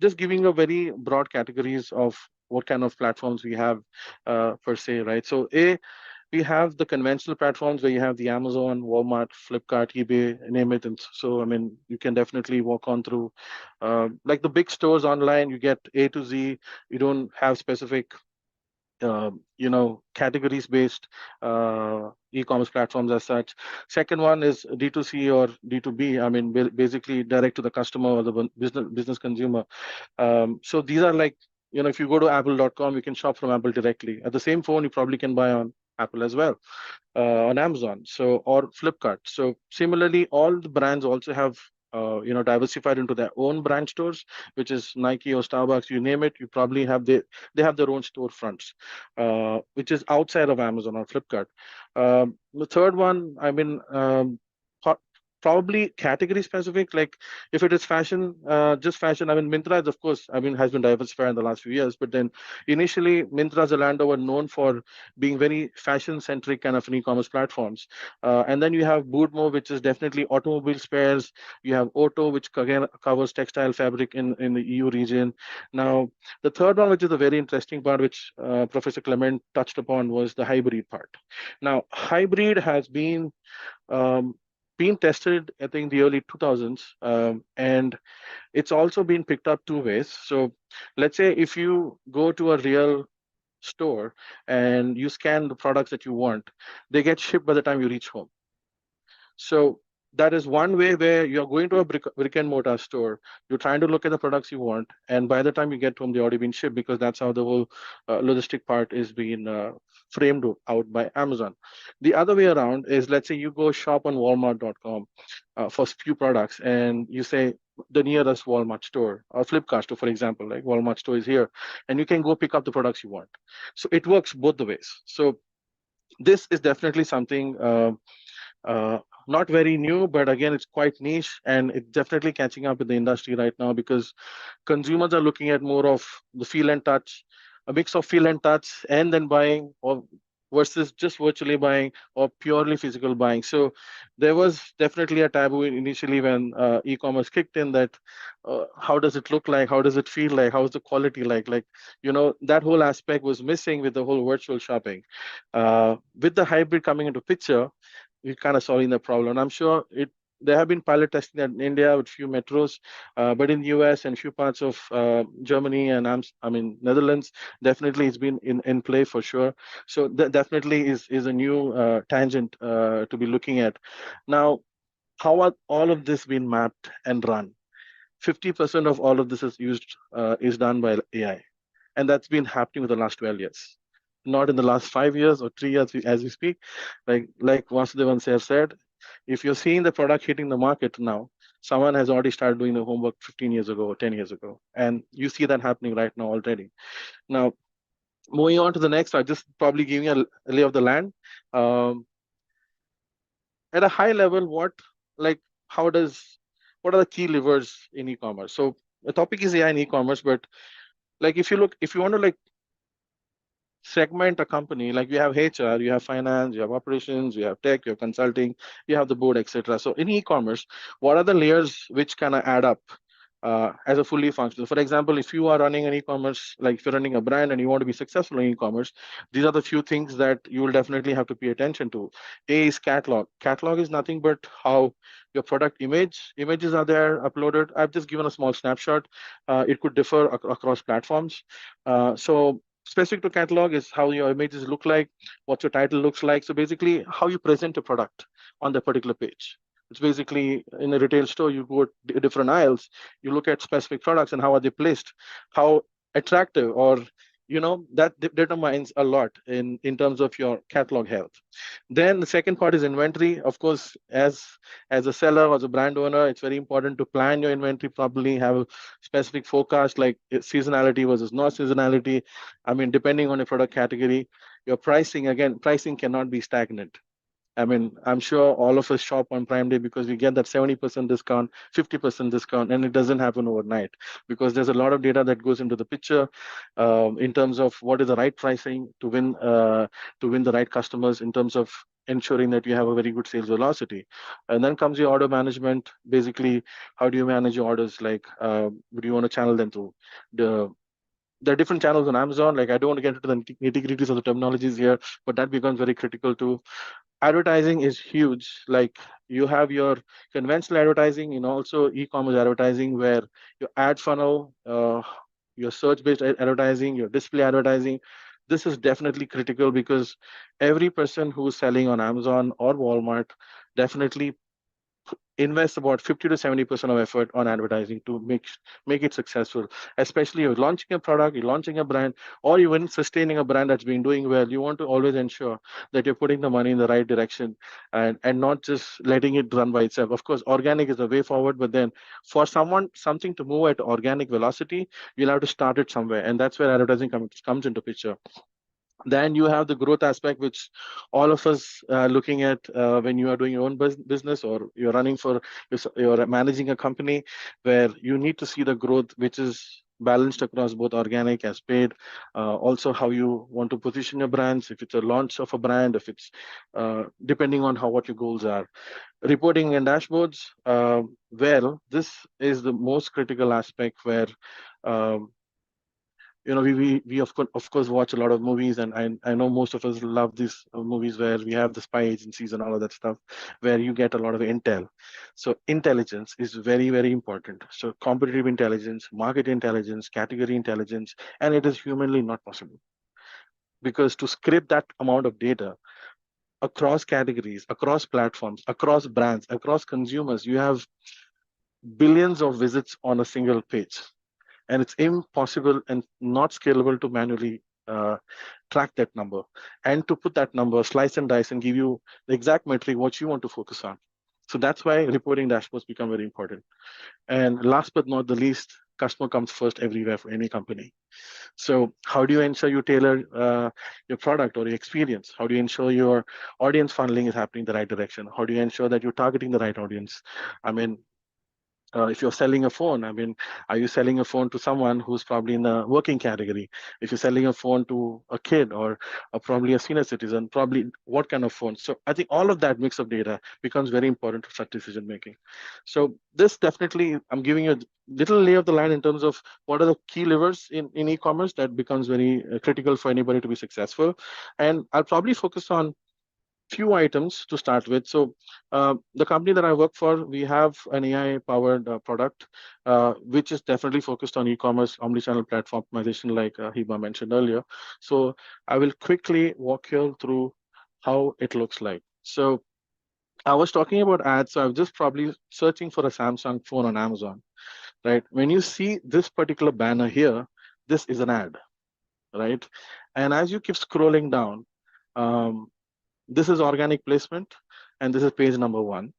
just giving a very broad categories of what kind of platforms we have per se, right? So we have the conventional platforms where you have the Amazon, Walmart, Flipkart, eBay, name it. And so, I mean, you can definitely walk on through like the big stores online, you get A to Z. You don't have specific categories based e-commerce platforms as such. Second one is D2C or D2B. I mean, basically direct to the customer or the business consumer. So these are like, if you go to apple.com, you can shop from Apple directly. At the same phone, you probably can buy on Apple as well, on Amazon, or Flipkart. So similarly, all the brands also have diversified into their own brand stores, which is Nike or Starbucks, you name it. You probably have they have their own storefronts, which is outside of Amazon or Flipkart. The third one, I mean, probably category specific, like if it is fashion, just fashion. I mean, Myntra is, of course, has been diversified in the last few years, but then initially Myntra, Zalando were known for being very fashion centric kind of e-commerce platforms. And then you have Bootmo, which is definitely automobile spares. You have Auto, which again covers textile fabric in the EU region. Now, the third one, which is a very interesting part, which Professor Clement touched upon, was the hybrid part. Now, hybrid has been tested, I think, the early 2000s, and it's also been picked up two ways. So let's say if you go to a real store and you scan the products that you want, they get shipped by the time you reach home. So that is one way where you're going to a brick and mortar store, you're trying to look at the products you want, and by the time you get home, they've already been shipped, because that's how the whole logistic part is being framed out by Amazon. The other way around is, let's say you go shop on Walmart.com for few products, and you say the nearest Walmart store or Flipkart store, for example, like Walmart store is here, and you can go pick up the products you want. So it works both the ways. So this is definitely something not very new, but again, it's quite niche, and it's definitely catching up in the industry right now, because consumers are looking at more of the feel and touch, a mix of feel and touch, and then buying, or versus just virtually buying or purely physical buying. So there was definitely a taboo initially when e-commerce kicked in, that how does it look like? How does it feel like? How is the quality like? Like, that whole aspect was missing with the whole virtual shopping. With the hybrid coming into picture, we're kind of solving the problem. I'm sure there have been pilot testing in India with few metros, but in the US and few parts of Germany and Netherlands, definitely it's been in play for sure. So that definitely is a new tangent to be looking at. Now, how are all of this been mapped and run? 50% of all of this is done by AI, and that's been happening for the last 12 years, not in the last 5 years or 3 years as we speak. Like Vasudevan sir said, if you're seeing the product hitting the market now, someone has already started doing the homework 15 years ago or 10 years ago, and you see that happening right now already. Now, moving on to the next, I just probably giving a lay of the land. Um, at a high level, like how does what are the key levers in e-commerce? So the topic is AI in e-commerce, but like if you want to like segment a company, like you have HR, you have finance, you have operations, you have tech, you have consulting, you have the board, etc. So in e-commerce, what are the layers which kind of add up as a fully functional? For example, if you are running an e-commerce, like if you're running a brand and you want to be successful in e-commerce, these are the few things that you will definitely have to pay attention to. A is catalog. Catalog is nothing but how your product images are there uploaded. I've just given a small snapshot. It could differ across platforms. So specific to catalog is how your images look like, what your title looks like. So basically, how you present a product on the particular page. It's basically in a retail store, you go to different aisles, you look at specific products and how are they placed, how attractive, or that determines a lot in terms of your catalog health. Then the second part is inventory. Of course, as a seller or as a brand owner, it's very important to plan your inventory properly, have a specific forecast like seasonality versus not seasonality. I mean, depending on your product category, your pricing cannot be stagnant. I mean, I'm sure all of us shop on Prime Day because we get that 70% discount, 50% discount, and it doesn't happen overnight because there's a lot of data that goes into the picture in terms of what is the right pricing to win the right customers in terms of ensuring that you have a very good sales velocity. And then comes your order management. Basically, how do you manage your orders? Like, do you want to channel them through there are different channels on Amazon. Like, I don't want to get into the nitty-gritties of the terminologies here, but that becomes very critical too. Advertising is huge. Like, you have your conventional advertising and also e-commerce advertising, where your ad funnel, your search-based advertising, your display advertising. This is definitely critical because every person who's selling on Amazon or Walmart definitely invest about 50 to 70% of effort on advertising to make it successful. Especially you're launching a product, you're launching a brand, or even sustaining a brand that's been doing well. You want to always ensure that you're putting the money in the right direction and not just letting it run by itself. Of course, organic is the way forward, but then for something to move at organic velocity, you'll have to start it somewhere. And that's where advertising comes into picture. Then you have the growth aspect, which all of us looking at when you are doing your own business or you're running for, you're managing a company, where you need to see the growth, which is balanced across both organic as paid. Also, how you want to position your brands, if it's a launch of a brand, if it's depending on what your goals are. Reporting and dashboards, well, this is the most critical aspect where um, we of course watch a lot of movies, and I know most of us love these movies where we have the spy agencies and all of that stuff, where you get a lot of intel. So intelligence is very, very important. So competitive intelligence, market intelligence, category intelligence, and it is humanly not possible, because to scrape that amount of data across categories, across platforms, across brands, across consumers, you have billions of visits on a single page, and it's impossible and not scalable to manually track that number and to put that number, slice and dice, and give you the exact metric what you want to focus on. So that's why reporting dashboards become very important. And last but not the least, customer comes first everywhere for any company. So how do you ensure you tailor your product or your experience? How do you ensure your audience funneling is happening in the right direction? How do you ensure that you're targeting the right audience? I mean, If you're selling a phone, I mean, are you selling a phone to someone who's probably in the working category? If you're selling a phone to a kid or probably a senior citizen, probably what kind of phone? So I think all of that mix of data becomes very important to such decision making. So this definitely, I'm giving you a little lay of the land in terms of what are the key levers in e-commerce that becomes very critical for anybody to be successful. And I'll probably focus on few items to start with. So the company that I work for, we have an AI-powered product, which is definitely focused on e-commerce, omnichannel platform optimization, like Hiba mentioned earlier. So I will quickly walk you through how it looks like. So I was talking about ads, so I was just probably searching for a Samsung phone on Amazon, right? When you see this particular banner here, this is an ad, right? And as you keep scrolling down, this is organic placement, and this is page number 1.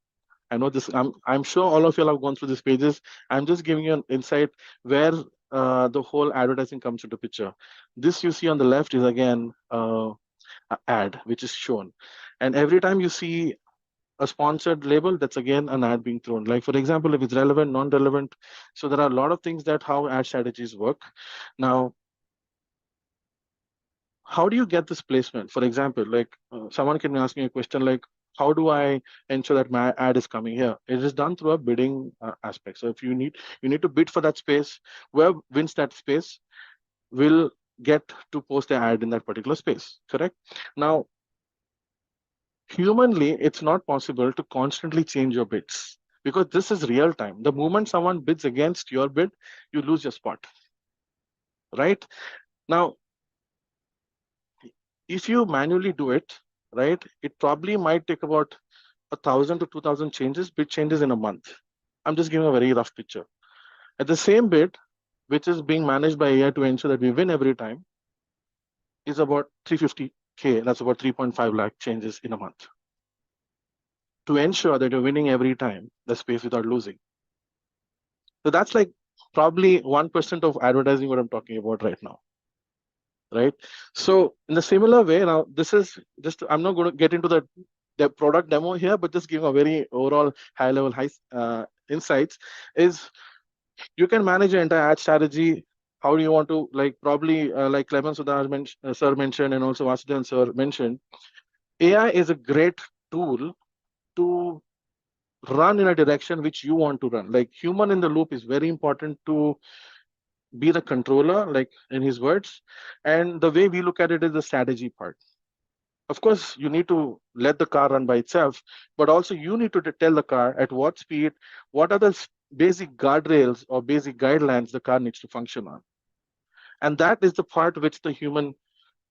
I know this. I'm sure all of you have gone through these pages. I'm just giving you an insight where the whole advertising comes into picture. This you see on the left is again an ad which is shown, and every time you see a sponsored label, that's again an ad being thrown. Like for example, if it's relevant, non-relevant. So there are a lot of things that how ad strategies work. Now, how do you get this placement? For example, like someone can ask me a question like, how do I ensure that my ad is coming here? It is done through a bidding aspect. So if you need to bid for that space. Whoever wins that space will get to post the ad in that particular space. Correct? Now, humanly, it's not possible to constantly change your bids because this is real time. The moment someone bids against your bid, you lose your spot. Right? Now, if you manually do it, right, it probably might take about 1,000 to 2,000 bid changes in a month. I'm just giving a very rough picture. At the same bid, which is being managed by AI to ensure that we win every time, is about 350K. That's about 3.5 lakh changes in a month. To ensure that you're winning every time, the space without losing. So that's like probably 1% of advertising what I'm talking about right now. Right. So in the similar way, now this is just, I'm not going to get into the product demo here, but just give a very overall high level insights is you can manage your entire ad strategy. How do you want to, like probably like Clemens sir mentioned, and also Vasudevan sir mentioned, AI is a great tool to run in a direction which you want to run. Like human in the loop is very important to be the controller, like in his words. And the way we look at it is the strategy part. Of course, you need to let the car run by itself, but also you need to tell the car at what speed, what are the basic guardrails or basic guidelines the car needs to function on. And that is the part which the human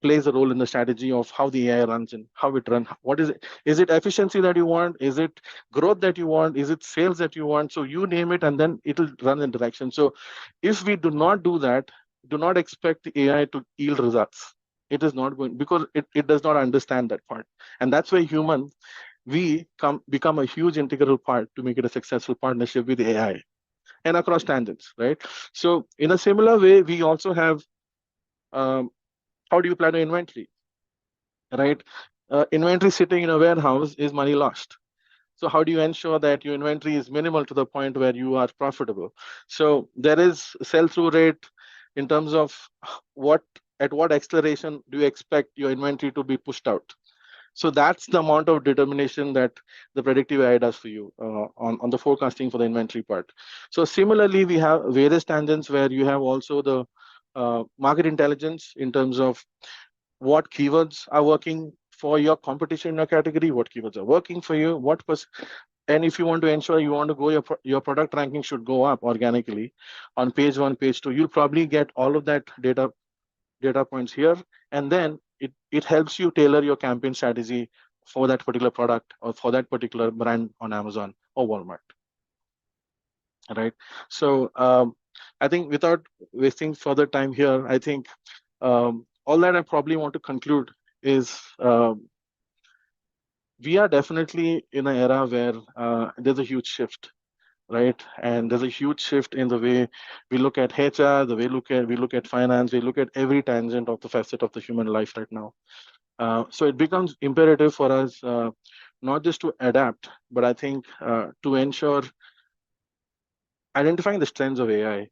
plays a role in the strategy of how the AI runs and how it runs. What is it? Is it efficiency that you want? Is it growth that you want? Is it sales that you want? So you name it, and then it'll run in direction. So if we do not do that, do not expect the AI to yield results. It is not going, because it does not understand that part. And that's why humans, we become a huge integral part to make it a successful partnership with AI and across tangents, right? So in a similar way, we also have how do you plan your inventory, right? Inventory sitting in a warehouse is money lost. So how do you ensure that your inventory is minimal to the point where you are profitable? So there is sell-through rate in terms of at what acceleration do you expect your inventory to be pushed out? So that's the amount of determination that the predictive AI does for you on the forecasting for the inventory part. So similarly, we have various tangents where you have also the market intelligence in terms of what keywords are working for your competition in your category, what keywords are working for you, and if you want to ensure you want to go, your product ranking should go up organically on page 1, page 2, you'll probably get all of that data points here, and then it helps you tailor your campaign strategy for that particular product or for that particular brand on Amazon or Walmart. Right. So I think without wasting further time here, I think all that I probably want to conclude is we are definitely in an era where there's a huge shift, right? And there's a huge shift in the way we look at HR, the way we look at finance, we look at every tangent of the facet of the human life right now. So it becomes imperative for us not just to adapt, but I think to ensure identifying the strengths of AI,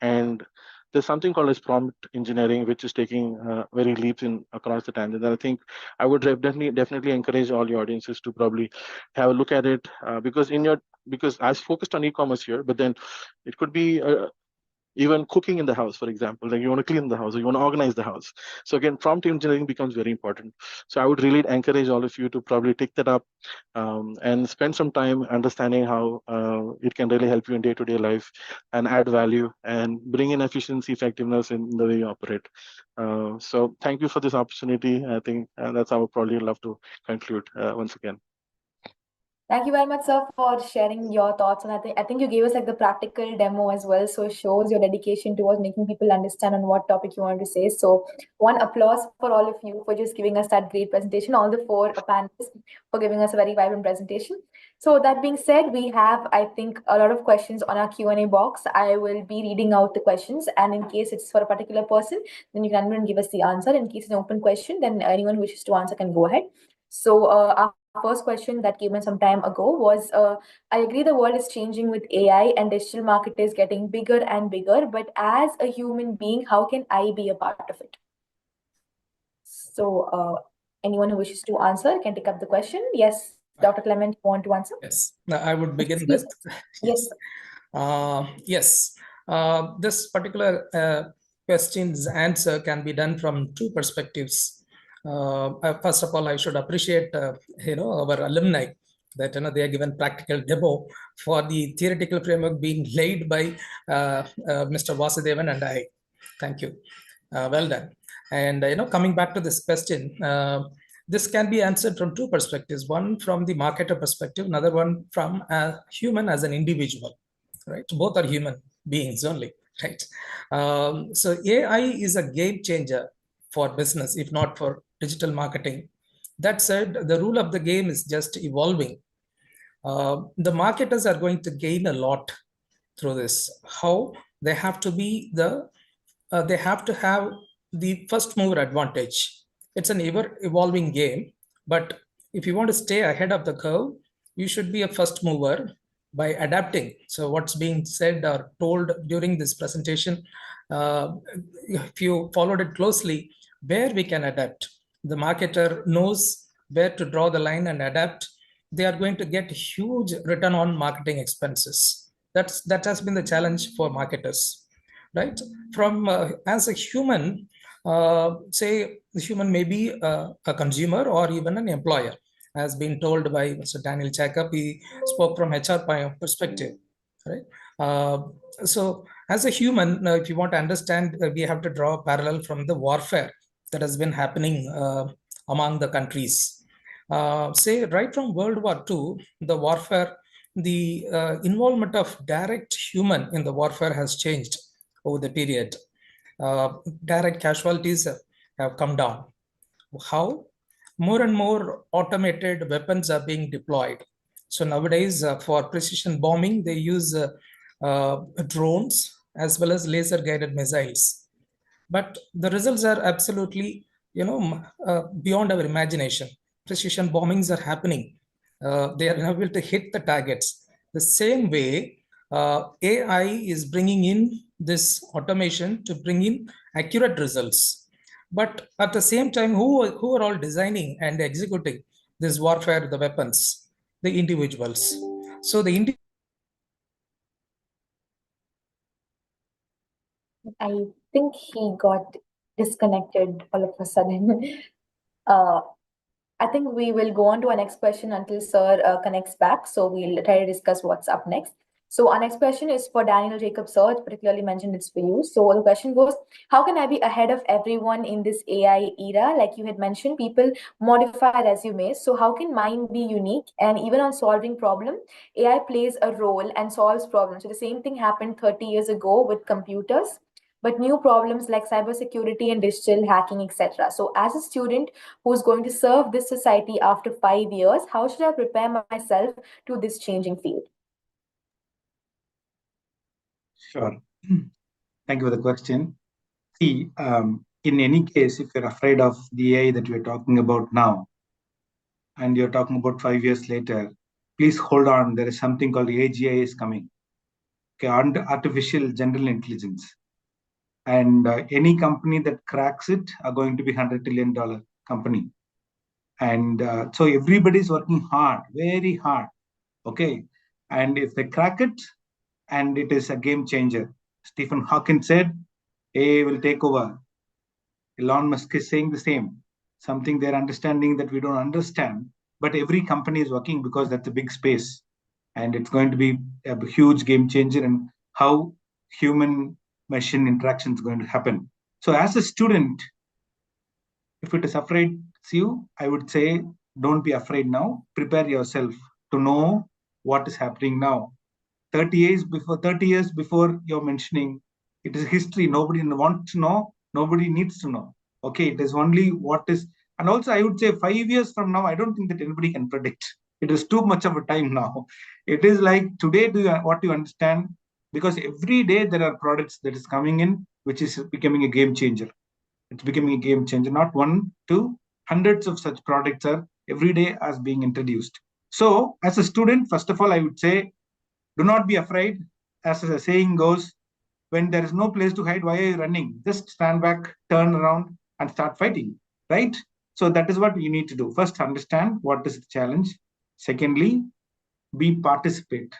and there's something called as prompt engineering, which is taking very leaps in across the tangent. And I think I would definitely encourage all your audiences to probably have a look at it, because I focused on e-commerce here, but then it could be even cooking in the house, for example, like you want to clean the house or you want to organize the house. So again, prompt engineering becomes very important. So I would really encourage all of you to probably take that up, and spend some time understanding how it can really help you in day-to-day life and add value and bring in efficiency, effectiveness in the way you operate. So thank you for this opportunity. I think that's how I would probably love to conclude once again. Thank you very much, sir, for sharing your thoughts. And I think you gave us like the practical demo as well. So it shows your dedication towards making people understand on what topic you want to say. So one applause for all of you for just giving us that great presentation, all the four panelists for giving us a very vibrant presentation. So that being said, we have, I think, a lot of questions on our Q&A box. I will be reading out the questions, and in case it's for a particular person, then you can give us the answer. In case it's an open question, then anyone who wishes to answer can go ahead. So our first question that came in some time ago was, I agree the world is changing with AI and digital market is getting bigger and bigger, but as a human being, how can I be a part of it? So anyone who wishes to answer can take up the question. Yes, Dr. Clement, you want to answer? Yes, now I would begin with. Yes. Yes, this particular question's answer can be done from two perspectives. First of all, I should appreciate our alumni that they are given practical demo for the theoretical framework being laid by Mr. Vasudevan and I. Thank you. Well done. And coming back to this question, this can be answered from two perspectives. One from the marketer perspective, another one from a human as an individual. Right, both are human beings only. Right. So AI is a game changer for business, if not for digital marketing. That said, the rule of the game is just evolving. The marketers are going to gain a lot through this. How? They have to be they have to have the first mover advantage. It's an ever evolving game, but if you want to stay ahead of the curve, you should be a first mover by adapting. So what's being said or told during this presentation, if you followed it closely, where we can adapt, the marketer knows where to draw the line and adapt. They are going to get huge return on marketing expenses. That has been the challenge for marketers, right? From as a human, say the human may be a consumer or even an employer, as been told by Mr. Daniel Jacob. He spoke from HR perspective, right? So as a human, if you want to understand, we have to draw a parallel from the warfare that has been happening among the countries. Say right from World War II, the warfare, the involvement of direct human in the warfare has changed over the period. Direct casualties have come down. How? More and more automated weapons are being deployed. So nowadays, for precision bombing, they use drones as well as laser guided missiles. But the results are absolutely, beyond our imagination. Precision bombings are happening. They are able to hit the targets. The same way, AI is bringing in this automation to bring in accurate results. But at the same time, who are all designing and executing this warfare, the weapons? The individuals. So the I think he got disconnected all of a sudden. I think we will go on to our next question until Sir connects back. So we'll try to discuss what's up next. So our next question is for Daniel Jacob, sir. Particularly mentioned it's for you. So the question goes, how can I be ahead of everyone in this AI era? Like you had mentioned, people modify resumes. So how can mine be unique? And even on solving problem, AI plays a role and solves problems. So the same thing happened 30 years ago with computers, but new problems like cybersecurity and digital hacking, etc. So as a student who's going to serve this society after 5 years, how should I prepare myself to this changing field? Sure. Thank you for the question. See, in any case, if you're afraid of the AI that we're talking about now, and you're talking about 5 years later, please hold on. There is something called AGI is coming. okay, artificial general intelligence. And any company that cracks it are going to be $100 trillion company. And so everybody's working hard, very hard. Okay. And if they crack it, and it is a game changer. Stephen Hawking said, AI will take over. Elon Musk is saying the same. Something they're understanding that we don't understand. But every company is working because that's a big space. And it's going to be a huge game changer in how human machine interaction is going to happen. So as a student, if it is afraid you, I would say, don't be afraid now. Prepare yourself to know what is happening now. 30 years before you're mentioning, it is history. Nobody wants to know. Nobody needs to know. Okay, it is only what is. And also, I would say 5 years from now, I don't think that anybody can predict. It is too much of a time now. It is like today, what you understand, because every day there are products that is coming in, which is becoming a game changer. It's becoming a game changer. Not one, two, hundreds of such products are every day as being introduced. So as a student, first of all, I would say, do not be afraid. As the saying goes, when there is no place to hide, why are you running? Just stand back, turn around, and start fighting, right? So that is what you need to do. First, understand what is the challenge. Secondly, participate.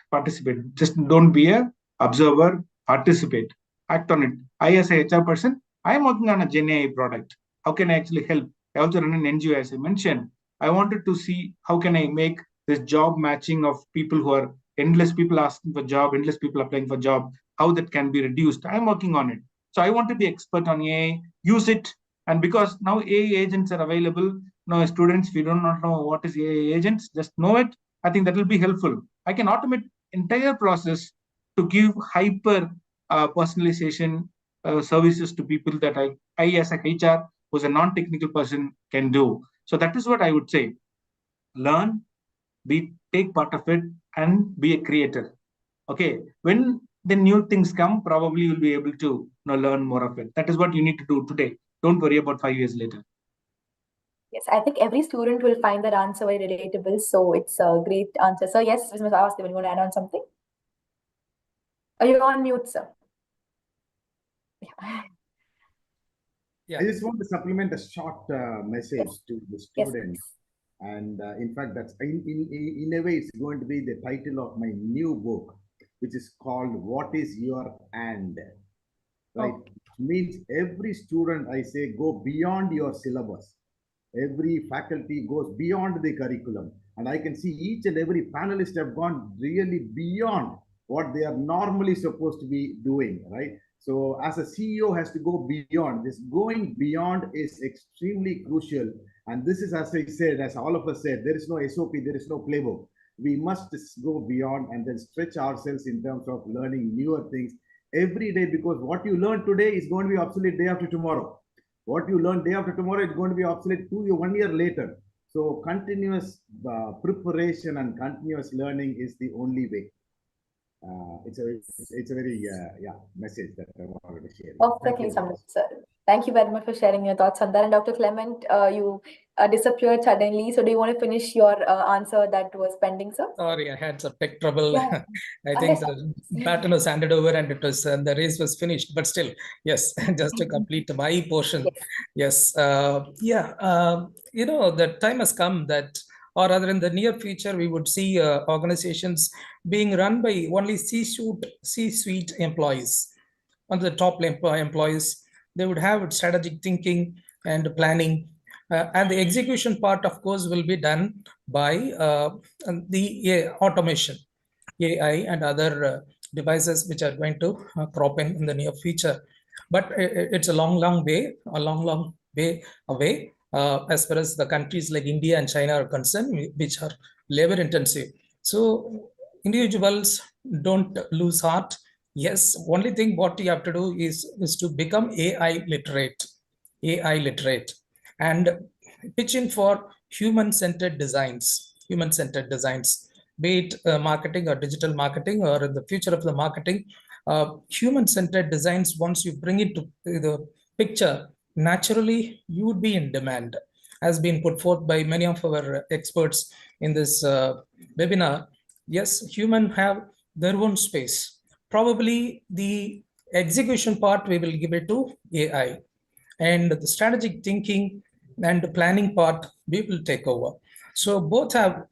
Just don't be a observer, participate. Act on it. I, as a HR person, I am working on a Gen AI product. How can I actually help? I also run an NGO, as I mentioned. I wanted to see how can I make this job matching of people who are endless people asking for job, endless people applying for job, how that can be reduced. I'm working on it. So I want to be expert on AI, use it. And because now AI agents are available, now students, if you do not know what is AI agents, just know it. I think that will be helpful. I can automate entire process to give hyper personalization services to people that I as a HR, who's a non-technical person, can do. So that is what I would say. Learn, take part of it, and be a creator. Okay, when the new things come, probably you'll be able to learn more of it. That is what you need to do today. Don't worry about 5 years later. Yes, I think every student will find that answer very relatable. So it's a great answer. So yes, Mr. Austin, you want to add on something? Are you on mute, sir? Yeah. I just want to supplement a short message to the students. Yes. And in fact, that's in a way, it's going to be the title of my new book, which is called What is Your And? Right? Okay. It means every student, I say, go beyond your syllabus. Every faculty goes beyond the curriculum. And I can see each and every panelist have gone really beyond what they are normally supposed to be doing, right? So as a CEO has to go beyond. This going beyond is extremely crucial. And this is, as I said, as all of us said, there is no SOP, there is no playbook. We must go beyond and then stretch ourselves in terms of learning newer things every day, because what you learn today is going to be obsolete day after tomorrow. What you learn day after tomorrow is going to be obsolete 1 year later. So continuous preparation and continuous learning is the only way. It's a very message that I wanted to share. Perfectly summed, sir. Thank you very much for sharing your thoughts on that. And Dr. Clement, you disappeared suddenly. So do you want to finish your answer that was pending, sir? Sorry, I had some tech trouble. Yeah. I think the baton was handed over and it was the race was finished. But still, yes, just to complete my portion. Yes, the time has come that, or rather in the near future, we would see organizations being run by only C-suite employees. On the top employees, they would have strategic thinking and planning. And the execution part, of course, will be done by the automation, AI and other devices which are going to crop in the near future. But it's a long way away as far as the countries like India and China are concerned, which are labor intensive. So individuals don't lose heart. Yes, only thing what you have to do is to become AI literate, and pitch in for human-centered designs, be it marketing or digital marketing, or in the future of the marketing, human-centered designs. Once you bring it to the picture, naturally you would be in demand, as been put forth by many of our experts in this webinar. Yes, human have their own space, probably the execution part we will give it to AI, and the strategic thinking and the planning part we will take over. So both have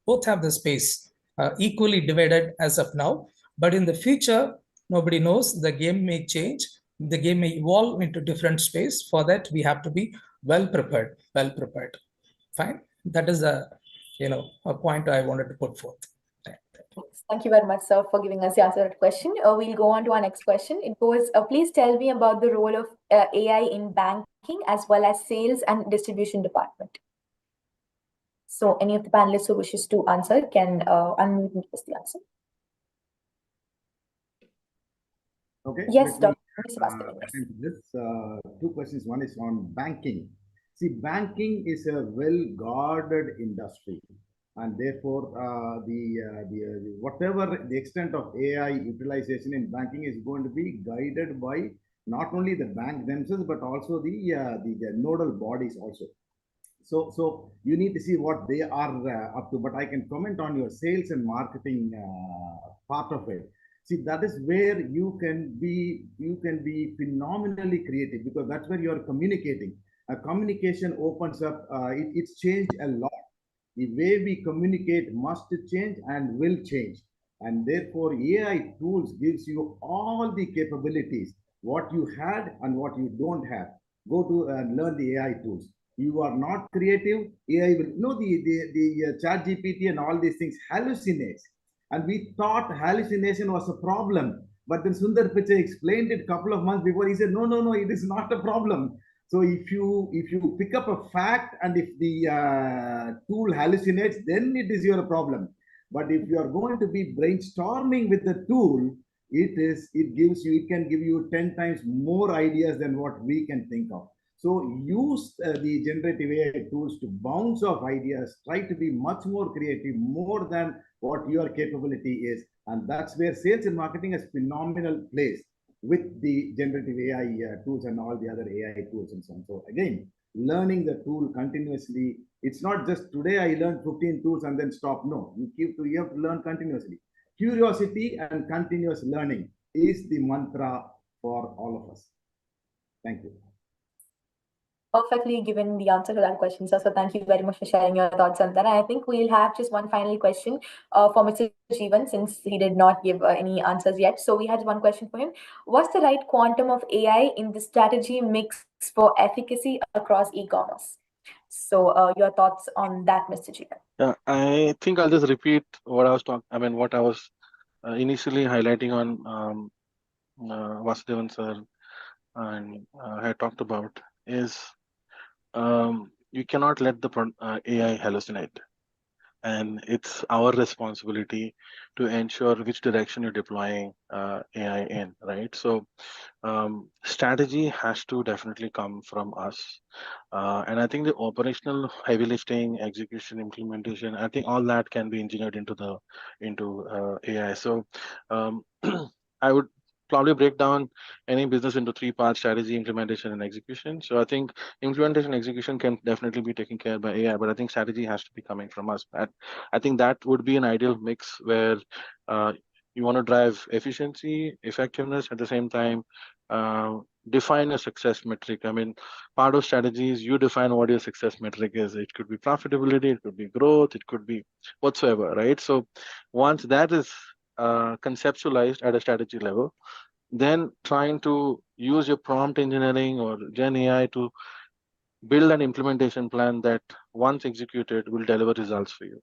the space equally divided as of now. But in the future, nobody knows. The game may change. The game may evolve into different space. For that, we have to be well prepared. Well prepared. Fine. That is a point I wanted to put forth. Thank you very much, sir, for giving us the answer to that question. We'll go on to our next question. It goes, please tell me about the role of AI in banking as well as sales and distribution department. So any of the panelists who wishes to answer can unmute and give us the answer. Okay. Yes, Dr. Two questions. One is on banking. See, banking is a well-guarded industry, and therefore whatever the extent of AI utilization in banking is going to be guided by not only the bank themselves but also the nodal bodies also. So you need to see what they are up to. But I can comment on your sales and marketing part of it. See, that is where you can be phenomenally creative, because that's where you are communicating. Communication opens up. It's changed a lot. The way we communicate must change and will change. And therefore, AI tools gives you all the capabilities, what you had and what you don't have. Go to and learn the AI tools. You are not creative, AI will the chat GPT and all these things hallucinates. And we thought hallucination was a problem. But then Sundar Pichai explained it a couple of months before. He said, no, it is not a problem. So if you pick up a fact and if the tool hallucinates, then it is your problem. But if you are going to be brainstorming with the tool, it can give you 10 times more ideas than what we can think of. So use the generative AI tools to bounce off ideas, try to be much more creative, more than what your capability is. And that's where sales and marketing has phenomenal place with the generative AI tools and all the other AI tools and so on. So again, learning the tool continuously. It's not just today I learned 15 tools and then stop. No, you have to learn continuously. Curiosity and continuous learning is the mantra for all of us. Thank you. Perfectly given the answer to that question, sir. So thank you very much for sharing your thoughts on that. And I think we'll have just one final question for Mr. Jeevan, since he did not give any answers yet. So we had one question for him. What's the right quantum of AI in the strategy mix for efficacy across e-commerce? So your thoughts on that, Mr. Jeevan? Yeah, I think I'll just repeat what I was what I was initially highlighting on Vasudevan sir and had talked about is you cannot let the AI hallucinate, and it's our responsibility to ensure which direction you're deploying AI in, right? So strategy has to definitely come from us, and I think the operational heavy lifting, execution, implementation, I think all that can be engineered into AI. So I would probably break down any business into 3 parts: strategy, implementation, and execution. So I think implementation, execution can definitely be taken care of by AI, but I think strategy has to be coming from us. I think that would be an ideal mix where you want to drive efficiency, effectiveness, at the same time define a success metric. I mean, part of strategies, you define what your success metric is. It could be profitability, it could be growth, it could be whatsoever, right? So once that is conceptualized at a strategy level, then trying to use your prompt engineering or Gen AI to build an implementation plan that once executed will deliver results for you.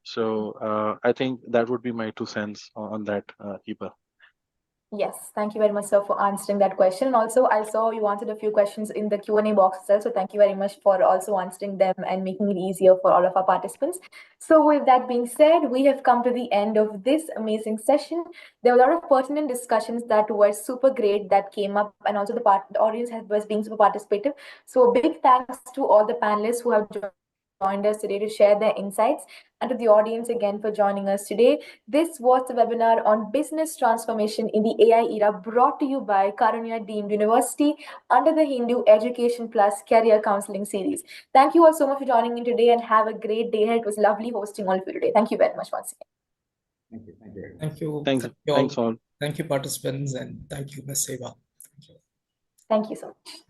So I think that would be my 2 cents on that, Hiba. Yes, thank you very much, sir, for answering that question. And also, I saw you answered a few questions in the Q&A box itself. So thank you very much for also answering them and making it easier for all of our participants. So with that being said, we have come to the end of this amazing session. There were a lot of pertinent discussions that were super great that came up, and also the audience was being super participative. So a big thanks to all the panelists who have joined us today to share their insights, and to the audience again for joining us today. This was the webinar on business transformation in the AI era, brought to you by Karunya Deemed University under the Hindu Education Plus Career Counseling Series. Thank you all so much for joining in today, and have a great day ahead. It was lovely hosting all of you today. Thank you very much once again. Thank you. Thank you. Thanks all. Thank you, participants, and thank you, Ms. Seva. Thank you so much.